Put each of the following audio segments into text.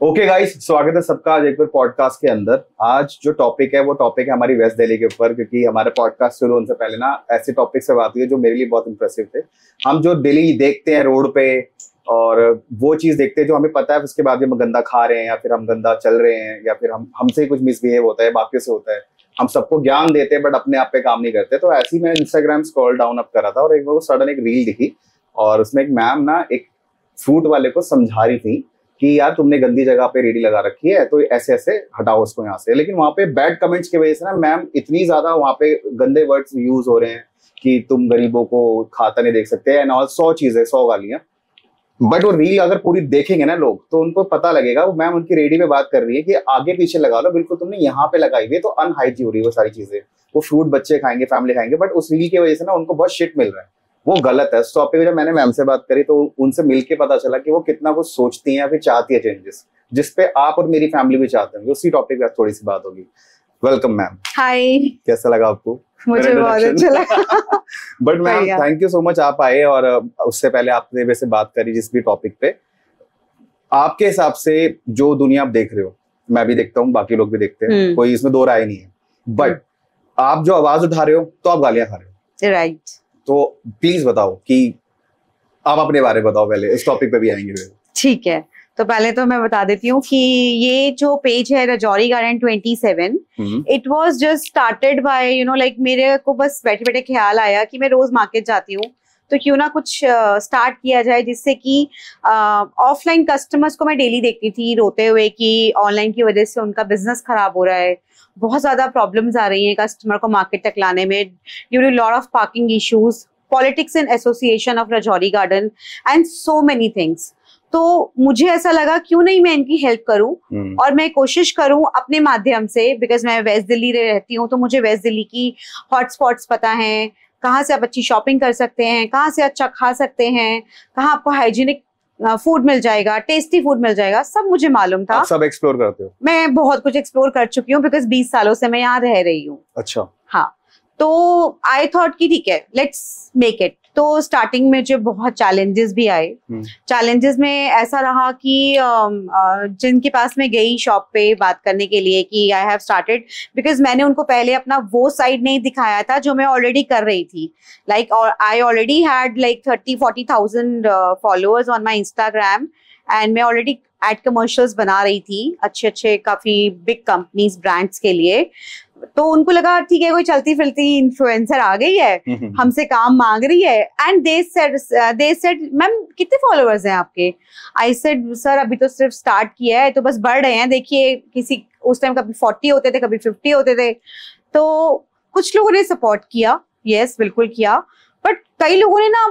Okay guys, स्वागत है सबका आज एक बार पॉडकास्ट के अंदर। आज जो टॉपिक है वो टॉपिक है हमारी वेस्ट दिल्ली के ऊपर, क्योंकि हमारे पॉडकास्ट शुरू होने से पहले ना ऐसे टॉपिक से बात हुई है जो मेरे लिए बहुत इंप्रेसिव थे। हम जो दिल्ली देखते हैं रोड पे और वो चीज देखते हैं जो हमें पता है, उसके बाद भी हम गंदा खा रहे हैं या फिर हम गंदा चल रहे हैं या फिर हमसे कुछ मिसबिहेव होता है, बाकियों से होता है। हम सबको ज्ञान देते हैं बट अपने आप पे काम नहीं करते। तो ऐसे ही मैं इंस्टाग्राम स्क्रॉल डाउन अप कर रहा था और एक बार सडन एक रील दिखी और उसमें एक मैम ना एक फ्रूट वाले को समझा रही थी कि यार तुमने गंदी जगह पे रेडी लगा रखी है तो ऐसे ऐसे हटाओ उसको यहाँ से। लेकिन वहां पे बैड कमेंट्स की वजह से ना मैम इतनी ज्यादा वहां पे गंदे वर्ड्स यूज हो रहे हैं कि तुम गरीबों को खाता नहीं देख सकते एंड ऑल 100 चीजें 100 गालियां। बट वो रील अगर पूरी देखेंगे ना लोग तो उनको पता लगेगा वो मैम उनकी रेडी में बात कर रही है कि आगे पीछे लगा लो, बिल्कुल तुमने यहाँ पे लगाई हुई है तो अनहाइजीन हो रही है वो सारी चीजें। वो फ्रूट बच्चे खाएंगे, फैमिली खाएंगे, बट उस रील की वजह से ना उनको बहुत शिट मिल रहा है। वो गलत है। इस टॉपिक पे जब मैंने मैम से बात करी तो उनसे मिलके पता चला कि वो कितना कुछ सोचती हैं या फिर चाहती है चेंजेस, जिसपे आप और मेरी फैमिली भी चाहते हैं। उसी टॉपिक पे थोड़ी सी बात होगी। Welcome ma'am. हाय। कैसा लगा आपको? मुझे बहुत अच्छा लगा। But ma'am thank you so much आप आए। और उससे पहले आपने वैसे बात करी जिस भी टॉपिक पे, आपके हिसाब से जो दुनिया आप देख रहे हो, मैं भी देखता हूँ, बाकी लोग भी देखते हैं, कोई इसमें दो राय नहीं है, बट आप जो आवाज उठा रहे हो तो आप गालियां खा रहे हो। राइट। तो प्लीज बताओ कि आप अपने बारे में बताओ, पहले इस टॉपिक पे भी आएंगे। ठीक है, तो पहले तो मैं बता देती हूँ कि ये जो पेज है Rajouri garden 27, it was just started by like मेरे को बस बैठे बैठे ख्याल आया कि मैं रोज मार्केट जाती हूँ तो क्यों ना कुछ स्टार्ट किया जाए जिससे कि ऑफलाइन कस्टमर्स को मैं डेली देखती थी रोते हुए कि ऑनलाइन की वजह से उनका बिजनेस खराब हो रहा है, बहुत ज्यादा प्रॉब्लम्स आ रही हैं कस्टमर को मार्केट तक लाने में due to lot of parking issues, politics in association of Rajouri Garden and so many things. तो मुझे ऐसा लगा क्यों नहीं मैं इनकी हेल्प करूं और मैं कोशिश करूं अपने माध्यम से, बिकॉज मैं वेस्ट दिल्ली रहती हूं तो मुझे वेस्ट दिल्ली की हॉटस्पॉट्स पता है, कहाँ से आप अच्छी शॉपिंग कर सकते हैं, कहाँ से अच्छा खा सकते हैं, कहाँ आपको हाइजीनिक फूड मिल जाएगा, टेस्टी फूड मिल जाएगा, सब मुझे मालूम था। आप सब एक्सप्लोर करते हो? मैं बहुत कुछ एक्सप्लोर कर चुकी हूँ बिकॉज 20 सालों से मैं यहाँ रह रही हूँ। अच्छा। हाँ, तो आई थॉट कि ठीक है लेट्स मेक इट। तो स्टार्टिंग में जो बहुत चैलेंजेस भी आए, चैलेंजेस में ऐसा रहा कि जिनके पास मैं गई शॉप पे बात करने के लिए कि आई हैव स्टार्टेड, बिकॉज मैंने उनको पहले अपना वो साइड नहीं दिखाया था जो मैं ऑलरेडी कर रही थी। Like I already had like 30-40,000 followers on my Instagram and मैं ऑलरेडी एड कमर्शियल्स बना रही थी अच्छे अच्छे काफी बिग कंपनीज ब्रांड्स के लिए। तो उनको लगा ठीक है कोई चलती फिरती इन्फ्लुएंसर आ गई है, हमसे काम मांग रही है। एंड दे सेड मैम कितने फॉलोअर्स हैं आपके? आई सेड सर अभी तो सिर्फ स्टार्ट किया है तो बस बढ़ रहे हैं, देखिए किसी उस टाइम कभी 40 होते थे कभी 50 होते थे। तो कुछ लोगों ने सपोर्ट किया, यस बिल्कुल किया, बट कई लोगों ने ना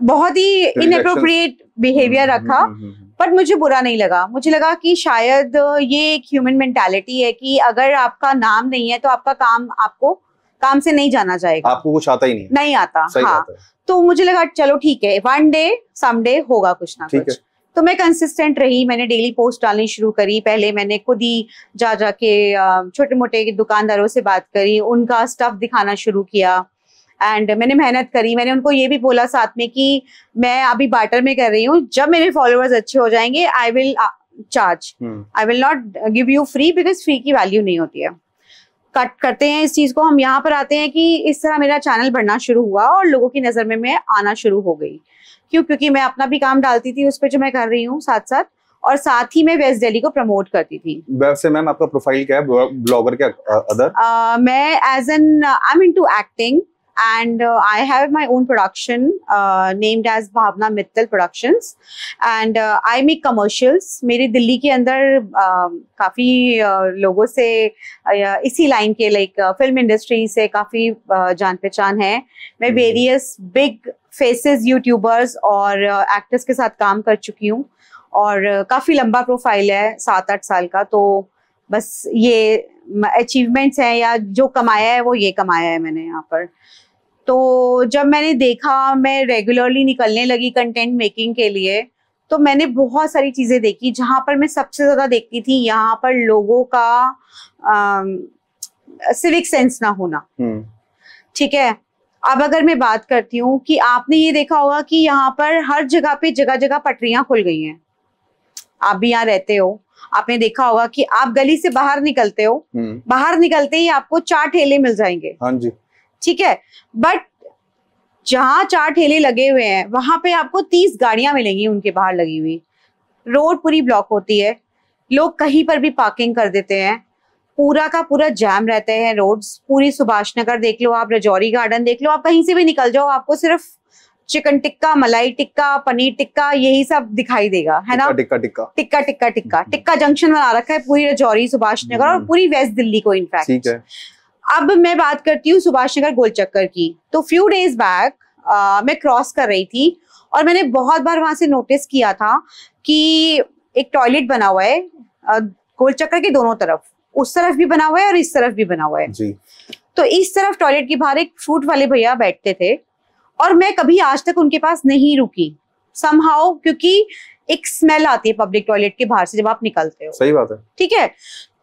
बहुत ही इनएप्रोप्रिएट बिहेवियर रखा। बट मुझे बुरा नहीं लगा, मुझे लगा कि शायद ये एक ह्यूमन मेंटालिटी है कि अगर आपका नाम नहीं है तो आपका काम आपको काम से नहीं जाना जाएगा, आपको कुछ आता ही नहीं आता। हाँ, तो मुझे लगा चलो ठीक है, वन डे समडे होगा कुछ ना कुछ। तो मैं कंसिस्टेंट रही, मैंने डेली पोस्ट डालनी शुरू करी। पहले मैंने खुद ही जाके छोटे मोटे दुकानदारों से बात करी, उनका स्टफ दिखाना शुरू किया एंड मैंने मेहनत करी। मैंने उनको ये भी बोला साथ में कि मैं अभी बार्टर में कर रही हूँ, जब मेरे फॉलोअर्स अच्छे हो जाएंगे I will charge, I will not give you free because free की वैल्यू नहीं होती है। कट करते हैं इस चीज को, हम यहाँ पर आते हैं कि इस तरह मेरा चैनल बढ़ना शुरू हुआ और लोगों की नजर में मैं आना शुरू हो गई। क्यों? क्योंकि मैं अपना भी काम डालती थी उस पर जो मैं कर रही हूँ साथ साथ, और साथ ही मैं वेस्ट दिल्ली को प्रमोट करती थी। वैसे मैम आपका प्रोफाइल क्या है ब्लॉगर के अदर? मैं as an I am into acting and I have my own production named as Bhavna Mittal Productions and I make commercials। मेरी दिल्ली के अंदर काफी लोगों से इसी लाइन के लाइक फिल्म इंडस्ट्री से काफी जान पहचान है। मैं वेरियस बिग फेसेस यूट्यूबर्स और एक्टर्स के साथ काम कर चुकी हूँ और काफी लंबा प्रोफाइल है 7-8 साल का। तो बस ये अचीवमेंट्स हैं या जो कमाया है वो ये कमाया है मैंने यहाँ पर। तो जब मैंने देखा मैं रेगुलरली निकलने लगी कंटेंट मेकिंग के लिए तो मैंने बहुत सारी चीजें देखी जहां पर मैं सबसे ज्यादा देखती थी यहाँ पर लोगों का सिविक सेंस ना होना। ठीक है, अब अगर मैं बात करती हूँ कि आपने ये देखा होगा कि यहाँ पर हर जगह पे जगह जगह पटरियां खुल गई हैं, आप भी यहाँ रहते हो, आपने देखा होगा कि आप गली से बाहर निकलते हो, बाहर निकलते ही आपको 4 ठेले मिल जाएंगे। हाँ जी, ठीक है, बट जहाँ 4 ठेले लगे हुए हैं वहां पे आपको 30 गाड़ियां मिलेंगी उनके बाहर लगी हुई। रोड पूरी ब्लॉक होती है, लोग कहीं पर भी पार्किंग कर देते हैं, पूरा का पूरा जैम रहते हैं रोड्स। पूरी सुभाष नगर देख लो आप, रजौरी गार्डन देख लो, आप कहीं से भी निकल जाओ आपको सिर्फ चिकन टिक्का, मलाई टिक्का, पनीर टिक्का, यही सब दिखाई देगा, है ना। टिक्का टिक्का टिक्का टिक्का टिक्का टिक्का जंक्शन बना रखा है पूरी रजौरी, सुभाष नगर और पूरी वेस्ट दिल्ली को इनफैक्ट। ठीक है। अब मैं बात करती हूँ सुभाष नगर गोल चक्कर की। तो फ्यू डेज बैक मैं क्रॉस कर रही थी और मैंने बहुत बार वहां से नोटिस किया था कि एक टॉयलेट बना हुआ है गोल चक्कर के दोनों तरफ, उस तरफ भी बना हुआ है और इस तरफ भी बना हुआ है जी। तो इस तरफ टॉयलेट के बाहर एक फ्रूट वाले भैया बैठते थे और मैं कभी आज तक उनके पास नहीं रुकी समहाउ, क्योंकि एक स्मेल आती है पब्लिक टॉयलेट के बाहर से जब आप निकलते हो। सही बात है। ठीक है,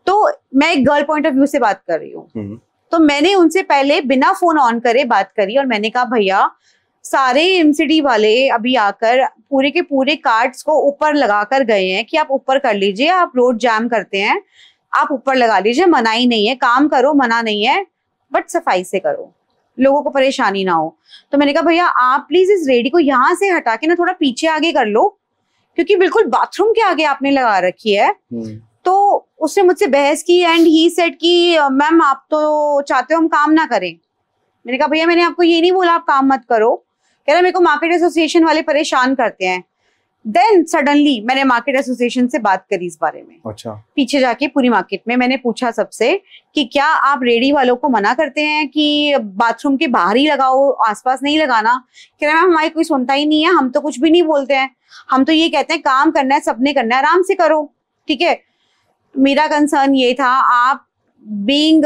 तो मैं एक गर्ल पॉइंट ऑफ व्यू से बात कर रही हूँ। तो मैंने उनसे पहले बिना फोन ऑन करे बात करी और मैंने कहा भैया सारे एमसीडी वाले अभी आकर पूरे के पूरे कार्ड्स को ऊपर लगा कर गए हैं कि आप ऊपर कर लीजिए, आप रोड जाम करते हैं, आप ऊपर लगा लीजिए, मना ही नहीं है, काम करो, मना नहीं है, बट सफाई से करो, लोगों को परेशानी ना हो। तो मैंने कहा भैया आप प्लीज इस रेडी को यहाँ से हटा के ना थोड़ा पीछे आगे कर लो, क्योंकि बिल्कुल बाथरूम के आगे आपने लगा रखी है। तो उसने मुझसे बहस की एंड ही सेड कि मैम आप तो चाहते हो हम काम ना करें। मैंने कहा भैया मैंने आपको ये नहीं बोला आप काम मत करो। कह रहा मेरे को मार्केट एसोसिएशन वाले परेशान करते हैं। देन सडनली मैंने मार्केट एसोसिएशन से बात करी इस बारे में। अच्छा। पीछे जाके पूरी मार्केट में मैंने पूछा सबसे कि क्या आप रेडी वालों को मना करते हैं कि बाथरूम के बाहर ही लगाओ, आसपास नहीं लगाना। कह रहा मैम हमारी कोई सुनता ही नहीं है, हम तो कुछ भी नहीं बोलते हैं, हम तो ये कहते हैं काम करना है सबने करना है, आराम से करो। ठीक है, मेरा कंसर्न ये था, आप बीइंग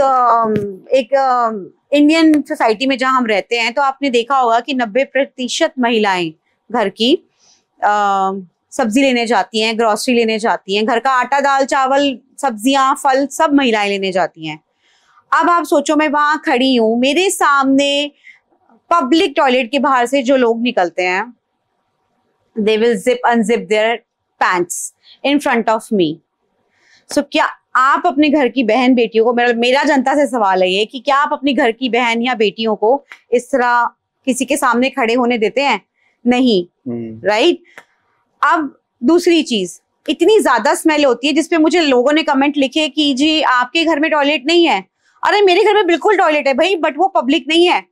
एक इंडियन सोसाइटी में जहां हम रहते हैं तो आपने देखा होगा कि 90% महिलाएं घर की सब्जी लेने जाती हैं, ग्रोसरी लेने जाती हैं, घर का आटा दाल चावल सब्जियां फल सब महिलाएं लेने जाती हैं। अब आप सोचो मैं वहां खड़ी हूं, मेरे सामने पब्लिक टॉयलेट के बाहर से जो लोग निकलते हैं, they will zip unzip their pants in front of me. So क्या आप अपने घर की बहन बेटियों को, मेरा जनता से सवाल है ये कि क्या आप अपनी घर की बहन या बेटियों को इस तरह किसी के सामने खड़े होने देते हैं? नहीं, राइट। अब दूसरी चीज, इतनी ज्यादा स्मेल होती है जिसपे मुझे लोगों ने कमेंट लिखे कि जी आपके घर में टॉयलेट नहीं है। अरे मेरे घर में बिल्कुल टॉयलेट है भाई, बट वो पब्लिक नहीं है।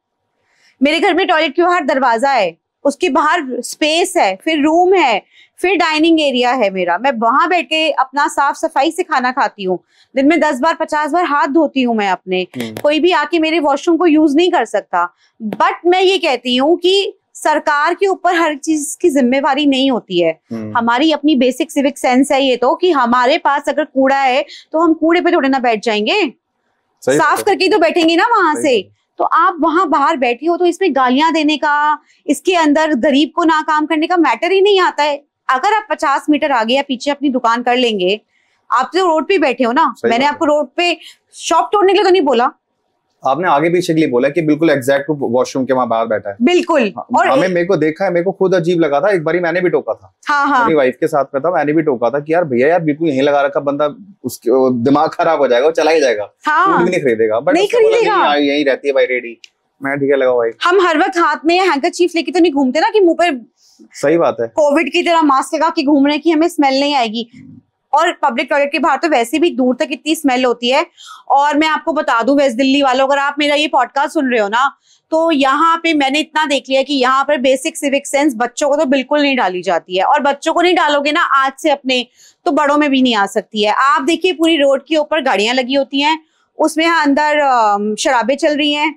मेरे घर में टॉयलेट के बाहर दरवाजा है, उसके बाहर स्पेस है, फिर रूम है, फिर डाइनिंग एरिया है मेरा, मैं वहां बैठ के अपना साफ सफाई से खाना खाती हूँ। दिन में 10 बार 50 बार हाथ धोती हूँ मैं अपने। कोई भी आके मेरे वॉशरूम को यूज नहीं कर सकता। बट मैं ये कहती हूँ कि सरकार के ऊपर हर चीज की जिम्मेवारी नहीं होती है। हमारी अपनी बेसिक सिविक सेंस है ये तो, कि हमारे पास अगर कूड़ा है तो हम कूड़े पे थोड़े ना बैठ जाएंगे, साफ करके तो बैठेंगे ना वहां से। तो आप वहां बाहर बैठी हो तो इसमें गालियां देने का, इसके अंदर गरीब को ना काम करने का मैटर ही नहीं आता है। अगर आप 50 मीटर आगे या पीछे अपनी दुकान कर लेंगे, आप तो रोड पे बैठे हो ना, मैंने आपको रोड पे शॉप तोड़ने के लिए तो नहीं बोला, आपने आगे पीछे के लिए बोला कि बिल्कुल एग्जैक्ट वॉशरूम के वहां बाहर बैठा है। बिल्कुल। और मेरे को देखा है, मेरे को खुद अजीब लगा था। एक बारी मैंने भी टोका था। हाँ। अपनी वाइफ के साथ में था, मैंने भी टोका था कि यार भैया यार बिल्कुल यहीं लगा रखा, बंदा उसके दिमाग खराब हो जाएगा, वो चला ही जाएगा, भी नहीं खरीदेगा। बट नहीं खरीदेगा, यही रहती है भाई रेडी। मैं ठीक है लगा भाई। हम हर वक्त हाथ में हैंकरचीफ लेके तो नहीं घूमते ना कि मुंह पे, सही बात है, कोविड की तरह मास्क लगा के घूम रहे कि हमें स्मेल नहीं आएगी। और पब्लिक टॉयलेट के बाहर तो वैसे भी दूर तक इतनी स्मेल होती है। और मैं आपको बता दूं वेस्ट दिल्ली वालों, अगर आप मेरा ये पॉडकास्ट सुन रहे हो ना, तो यहाँ पे मैंने इतना देख लिया कि यहाँ पर बेसिक सिविक सेंस बच्चों को तो बिल्कुल नहीं डाली जाती है। और बच्चों को नहीं डालोगे ना आज से अपने, तो बड़ों में भी नहीं आ सकती है। आप देखिए पूरी रोड के ऊपर गाड़ियां लगी होती हैं, उसमें अंदर शराबें चल रही हैं,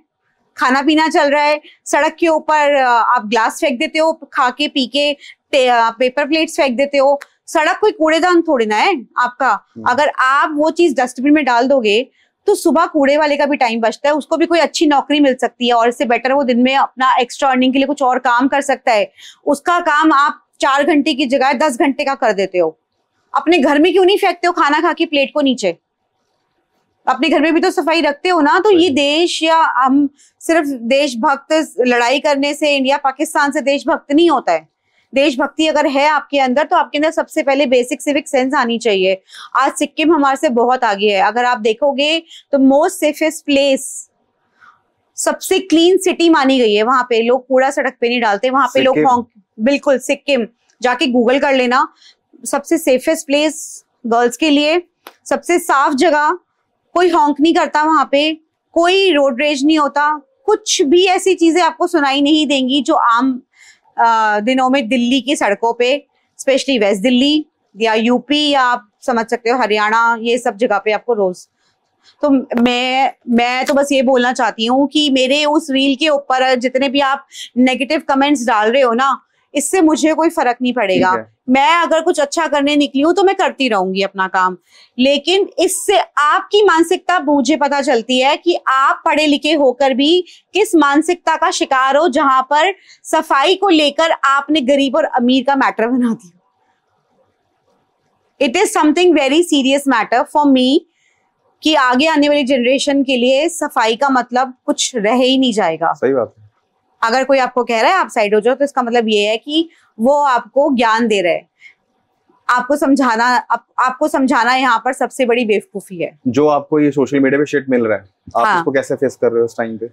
खाना पीना चल रहा है, सड़क के ऊपर आप ग्लास फेंक देते हो, खा के पी के पेपर प्लेट्स फेंक देते हो। सड़क कोई कूड़ेदान थोड़ी ना है आपका। अगर आप वो चीज डस्टबिन में डाल दोगे तो सुबह कूड़े वाले का भी टाइम बचता है, उसको भी कोई अच्छी नौकरी मिल सकती है और इससे बेटर वो दिन में अपना एक्स्ट्रा अर्निंग के लिए कुछ और काम कर सकता है। उसका काम आप 4 घंटे की जगह 10 घंटे का कर देते हो। अपने घर में क्यों नहीं फेंकते हो खाना खा के प्लेट को नीचे? अपने घर में भी तो सफाई रखते हो ना। तो ये देश, या हम सिर्फ देशभक्त लड़ाई करने से इंडिया पाकिस्तान से देशभक्त नहीं होता है। देशभक्ति अगर है आपके अंदर तो आपके अंदर सबसे पहले बेसिक सिविक सेंस आनी चाहिए। आज सिक्किम हमारे से बहुत आगे है। अगर आप देखोगे तो मोस्ट सेफेस्ट प्लेस, सबसे क्लीन सिटी मानी गई है। वहां पे लोग कूड़ा सड़क पे नहीं डालते, वहां पे लोग बिल्कुल, सिक्किम जाके गूगल कर लेना, सबसे सेफेस्ट प्लेस गर्ल्स के लिए, सबसे साफ जगह, कोई हॉन्क नहीं करता वहां पे, कोई रोड रेज नहीं होता, कुछ भी ऐसी चीजें आपको सुनाई नहीं देंगी जो आम दिनों में दिल्ली की सड़कों पे, स्पेशली वेस्ट दिल्ली या यूपी या आप समझ सकते हो हरियाणा, ये सब जगह पे आपको रोज। तो मैं तो बस ये बोलना चाहती हूँ कि मेरे उस रील के ऊपर जितने भी आप नेगेटिव कमेंट्स डाल रहे हो ना, इससे मुझे कोई फर्क नहीं पड़ेगा। मैं अगर कुछ अच्छा करने निकली हूँ तो मैं करती रहूंगी अपना काम, लेकिन इससे आपकी मानसिकता मुझे पता चलती है कि आप पढ़े लिखे होकर भी किस मानसिकता का शिकार हो, जहां पर सफाई को लेकर आपने गरीब और अमीर का मैटर बना दिया। It is something very serious matter for me कि आगे आने वाली जनरेशन के लिए सफाई का मतलब कुछ रह ही नहीं जाएगा। सही बात है। अगर कोई आपको कह रहा है आप साइड हो जाओ, तो इसका मतलब ये है कि वो आपको ज्ञान दे रहे हैं। आपको समझाना यहाँ पर सबसे बड़ी बेवकूफी है। जो आपको ये सोशल मीडिया पे शिट मिल रहा है, आप उसको कैसे फेस कर रहे हो इस टाइम पे?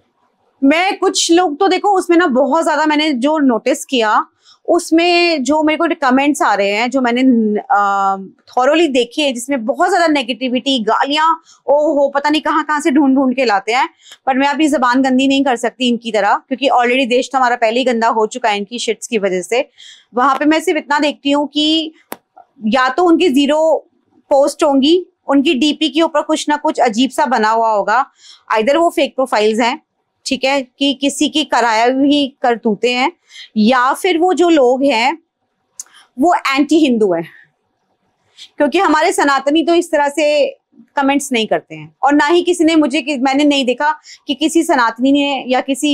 मैं कुछ लोग तो देखो उसमें ना बहुत ज्यादा मैंने जो नोटिस किया, उसमें जो मेरे को कमेंट्स आ रहे हैं जो मैंने थॉरोली देखे हैं, जिसमें बहुत ज्यादा नेगेटिविटी, गालियां, ओहो पता नहीं कहाँ कहाँ से ढूंढ ढूंढ के लाते हैं। पर मैं अभी जबान गंदी नहीं कर सकती इनकी तरह, क्योंकि ऑलरेडी देश तो हमारा पहले ही गंदा हो चुका है इनकी शिट्स की वजह से। वहां पे मैं सिर्फ इतना देखती हूँ कि या तो उनकी 0 पोस्ट होंगी, उनकी डीपी के ऊपर कुछ ना कुछ अजीब सा बना हुआ होगा, आइदर वो फेक प्रोफाइल्स हैं, ठीक है, कि किसी की कराया हुई करतूते हैं, या फिर वो जो लोग हैं वो एंटी हिंदू हैं। क्योंकि हमारे सनातनी तो इस तरह से कमेंट्स नहीं करते हैं, और ना ही किसी ने मैंने नहीं देखा कि किसी सनातनी ने या किसी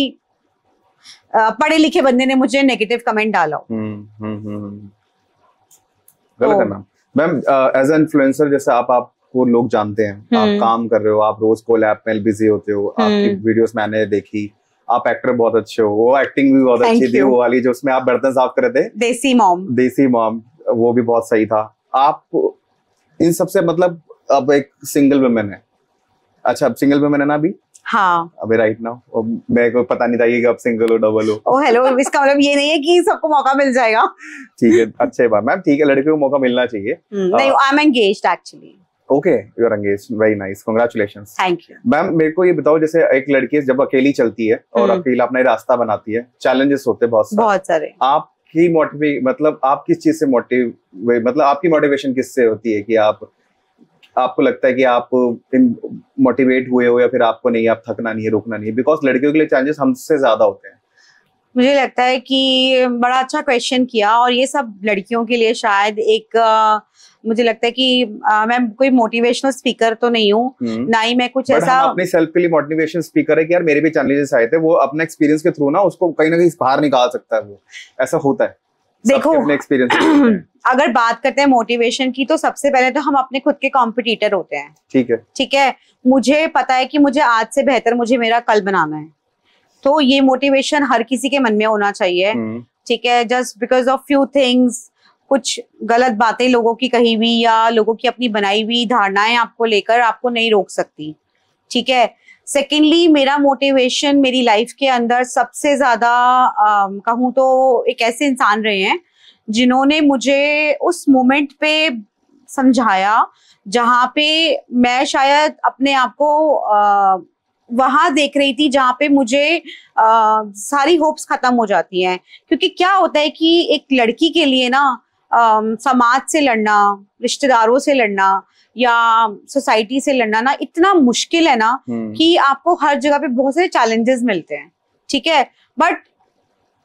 पढ़े लिखे बंदे ने मुझे नेगेटिव कमेंट डाला हो। गलत है मैम। एज एन इन्फ्लुएंसर जैसे आपको लोग जानते हैं, आप काम कर रहे हो, आप रोज कोलैब में बिजी होते हो, आपकी वीडियोस मैंने देखी, आप एक्टर बहुत अच्छे हो, वो एक्टिंग भी बहुत अच्छी थी, वो वाली जो उसमें आप बर्तन साफ कर रहे थे, देसी मॉम, वो भी बहुत सही था। आप इन सबसे मतलब अब एक सिंगल वुमेन है, अच्छा अब सिंगल वुमेन है ना अभी? हाँ अभी राइट नाउ मेरे को पता नहीं था कि अब सिंगल हो डबल हो। ओ हेलो, इसका मतलब ये नहीं है कि सबको मौका मिल जाएगा। ठीक है, अच्छे बात मैम, ठीक है, लड़कियों को मौका मिलना चाहिए। नहीं, I am engaged actually. Okay, you are engaged, very nice, congratulations. Thank you ma'am. मेरे को ये बताओ, जैसे एक लड़की जब अकेली चलती है और अकेला अपना रास्ता बनाती है, चैलेंजेस होते हैं बहुत सारे। आपकी मतलब आप किस चीज से मतलब आपकी मोटिवेशन किससे होती है कि आपको लगता है कि आप मोटिवेट हुए हो, या फिर आपको नहीं, आप थकना नहीं है, रुकना नहीं है? बिकॉज लड़कियों के लिए चैलेंजेस हमसे ज्यादा होते हैं। मुझे लगता है कि बड़ा अच्छा क्वेश्चन किया, और ये सब लड़कियों के लिए शायद एक मुझे लगता है कि मैं कोई मोटिवेशनल स्पीकर तो नहीं हूँ, ना ही मैं कुछ ऐसा अपने सेल्फ के लिए मोटिवेशनल स्पीकर है कि यार मेरे भी चैलेंजेस आए थे, वो अपने एक्सपीरियंस के थ्रू ना उसको कहीं ना कहीं बाहर निकाल सकता है, वो ऐसा होता है। देखो अपने एक्सपीरियंस अगर बात करते हैं मोटिवेशन की, तो सबसे पहले तो हम अपने खुद के कॉम्पिटिटर होते हैं। ठीक है, मुझे पता है कि मुझे आज से बेहतर मुझे मेरा कल बनाना है, तो ये मोटिवेशन हर किसी के मन में होना चाहिए। ठीक है, just because of few things, कुछ गलत बातें लोगों की कही हुई या लोगों की अपनी बनाई हुई धारणाएं आपको लेकर आपको नहीं रोक सकती। ठीक है, सेकेंडली मेरा मोटिवेशन मेरी लाइफ के अंदर सबसे ज्यादा कहूँ तो एक ऐसे इंसान रहे हैं जिन्होंने मुझे उस मोमेंट पे समझाया जहाँ पे मैं शायद अपने आप को वहां देख रही थी जहाँ पे मुझे सारी होप्स खत्म हो जाती हैं। क्योंकि क्या होता है कि एक लड़की के लिए ना समाज से लड़ना, रिश्तेदारों से लड़ना या सोसाइटी से लड़ना ना इतना मुश्किल है ना कि आपको हर जगह पे बहुत सारे चैलेंजेस मिलते हैं। ठीक है, बट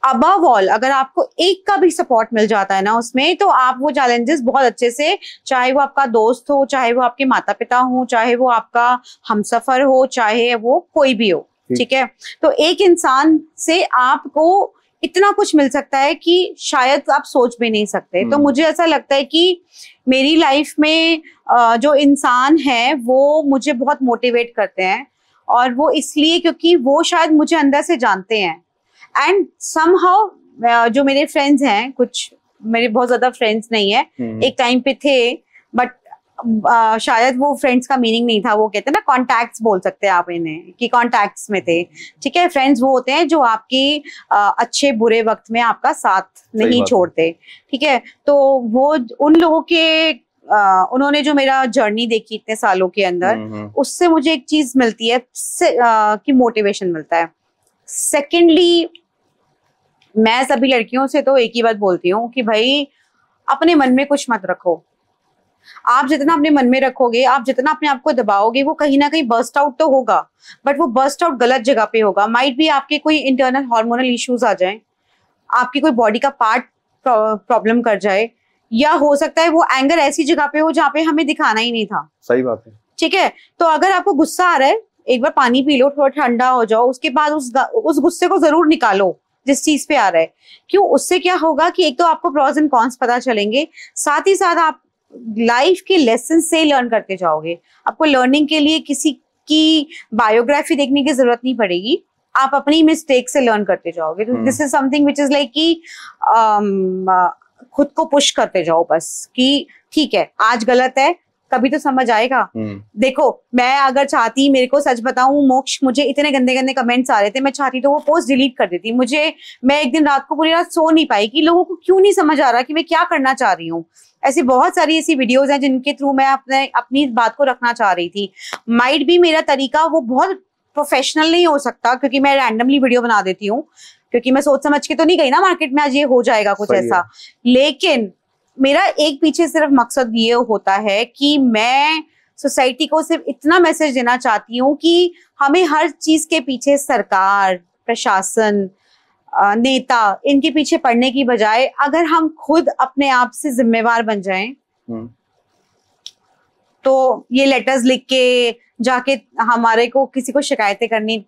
अबव ऑल अगर आपको एक का भी सपोर्ट मिल जाता है ना उसमें, तो आप वो चैलेंजेस बहुत अच्छे से, चाहे वो आपका दोस्त हो, चाहे वो आपके माता पिता हो, चाहे वो आपका हमसफर हो, चाहे वो कोई भी हो। ठीक है, तो एक इंसान से आपको इतना कुछ मिल सकता है कि शायद आप सोच भी नहीं सकते। तो मुझे ऐसा लगता है कि मेरी लाइफ में जो इंसान है वो मुझे बहुत मोटिवेट करते हैं, और वो इसलिए क्योंकि वो शायद मुझे अंदर से जानते हैं, एंड समहाउ जो मेरे फ्रेंड्स हैं, कुछ मेरे बहुत ज्यादा फ्रेंड्स नहीं है, एक टाइम पे थे, बट शायद वो फ्रेंड्स का मीनिंग नहीं था, वो कहते हैं ना कॉन्टैक्ट्स बोल सकते हैं आप इन्हें, कि कॉन्टैक्ट्स में थे। ठीक है, फ्रेंड्स वो होते हैं जो आपके अच्छे बुरे वक्त में आपका साथ नहीं छोड़ते। ठीक है, तो वो उन लोगों के उन्होंने जो मेरा जर्नी देखी इतने सालों के अंदर, उससे मुझे एक चीज मिलती है कि मोटिवेशन मिलता है। सेकेंडली, मैं सभी लड़कियों से तो एक ही बात बोलती हूँ कि भाई अपने मन में कुछ मत रखो। आप जितना अपने मन में रखोगे, आप जितना अपने आप को दबाओगे, वो कहीं ना कहीं बर्स्ट आउट तो होगा, बट वो बर्स्ट आउट गलत जगह पे होगा। माइट भी आपके कोई इंटरनल हार्मोनल इश्यूज आ जाएं, आपकी कोई बॉडी का पार्ट प्रॉब्लम कर जाए, या हो सकता है वो एंगर ऐसी जगह पे हो जहाँ पे हमें दिखाना ही नहीं था। सही बात है। ठीक है, तो अगर आपको गुस्सा आ रहा है, एक बार पानी पी लो, थोड़ा ठंडा हो जाओ, उसके बाद उस गुस्से को जरूर निकालो जिस चीज पे आ रहा है। क्यों? उससे क्या होगा कि एक तो आपको प्रॉस एंड कॉन्स पता चलेंगे, साथ ही साथ आप लाइफ के लेसन से लर्न करते जाओगे। आपको लर्निंग के लिए किसी की बायोग्राफी देखने की जरूरत नहीं पड़ेगी, आप अपनी मिस्टेक से लर्न करते जाओगे। तो this is something which is like कि खुद को पुश करते जाओ बस, कि ठीक है आज गलत है, कभी तो समझ आएगा। देखो, मैं अगर चाहती, मेरे को सच बताऊं मोक्ष, मुझे इतने गंदे गंदे कमेंट्स आ रहे थे, मैं चाहती तो वो पोस्ट डिलीट कर देती। मैं एक दिन रात को पूरी रात सो नहीं पाई कि लोगों को क्यों नहीं समझ आ रहा कि मैं क्या करना चाह रही हूँ। ऐसी बहुत सारी ऐसी वीडियोस हैं जिनके थ्रू मैं अपनी बात को रखना चाह रही थी। माइट भी मेरा तरीका वो बहुत प्रोफेशनल नहीं हो सकता, क्योंकि मैं रैंडमली वीडियो बना देती हूँ, क्योंकि मैं सोच समझ के तो नहीं गई ना मार्केट में आज ये हो जाएगा कुछ ऐसा। लेकिन मेरा एक पीछे सिर्फ मकसद ये होता है कि मैं सोसाइटी को सिर्फ इतना मैसेज देना चाहती हूँ कि हमें हर चीज के पीछे सरकार, प्रशासन, नेता, इनके पीछे पड़ने की बजाय अगर हम खुद अपने आप से जिम्मेवार बन जाएं, तो ये लेटर्स लिख के जाके हमारे को किसी को शिकायतें करनी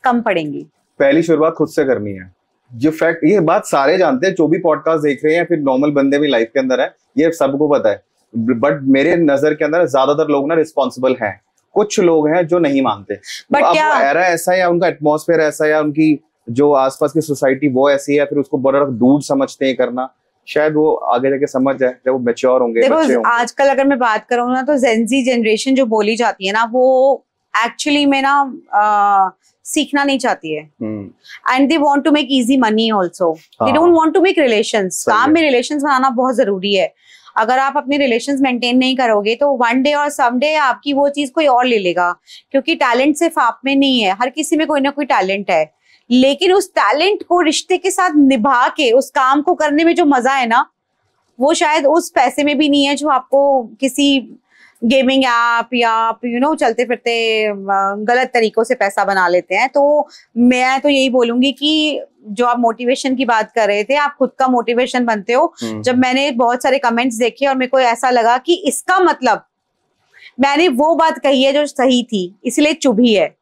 कम पड़ेंगी। पहली शुरुआत खुद से करनी है। जो फैक्ट, ये बात सारे जानते हैं, जो भी पॉडकास्ट देख रहे हैं, फिर नॉर्मल बंदे भी लाइफ के अंदर है, ये सबको पता है। बट मेरे नजर के अंदर ज्यादातर लोग ना रिस्पॉन्सिबल हैं, कुछ लोग हैं जो नहीं मानते। बट तो क्या एरा ऐसा है, या उनका एटमॉस्फेयर ऐसा है, या उनकी जो आसपास की सोसाइटी वो ऐसी है, फिर उसको बड़ा दूर समझते हैं करना। शायद वो आगे जाके समझ जाए जब वो मैच्योर होंगे। देखो, आजकल अगर मैं बात करूँ ना, तो जेनजी जनरेशन जो बोली जाती है ना, वो एक्चुअली में ना सीखना नहीं चाहती है, and they want to make easy money also, they don't want to make relations. काम में रिलेशंस बनाना बहुत जरूरी है। अगर आप अपने रिलेशंस मेंटेन नहीं करोगे तो वन डे और समडे आपकी वो चीज कोई और ले लेगा, क्योंकि टैलेंट सिर्फ आप में नहीं है, हर किसी में कोई ना कोई टैलेंट है। लेकिन उस टैलेंट को रिश्ते के साथ निभा के उस काम को करने में जो मजा है ना, वो शायद उस पैसे में भी नहीं है जो आपको किसी गेमिंग ऐप या आप चलते फिरते गलत तरीकों से पैसा बना लेते हैं। तो मैं तो यही बोलूंगी कि जो आप मोटिवेशन की बात कर रहे थे, आप खुद का मोटिवेशन बनते हो। जब मैंने बहुत सारे कमेंट्स देखे और मेरे को ऐसा लगा कि इसका मतलब मैंने वो बात कही है जो सही थी, इसलिए चुभी है,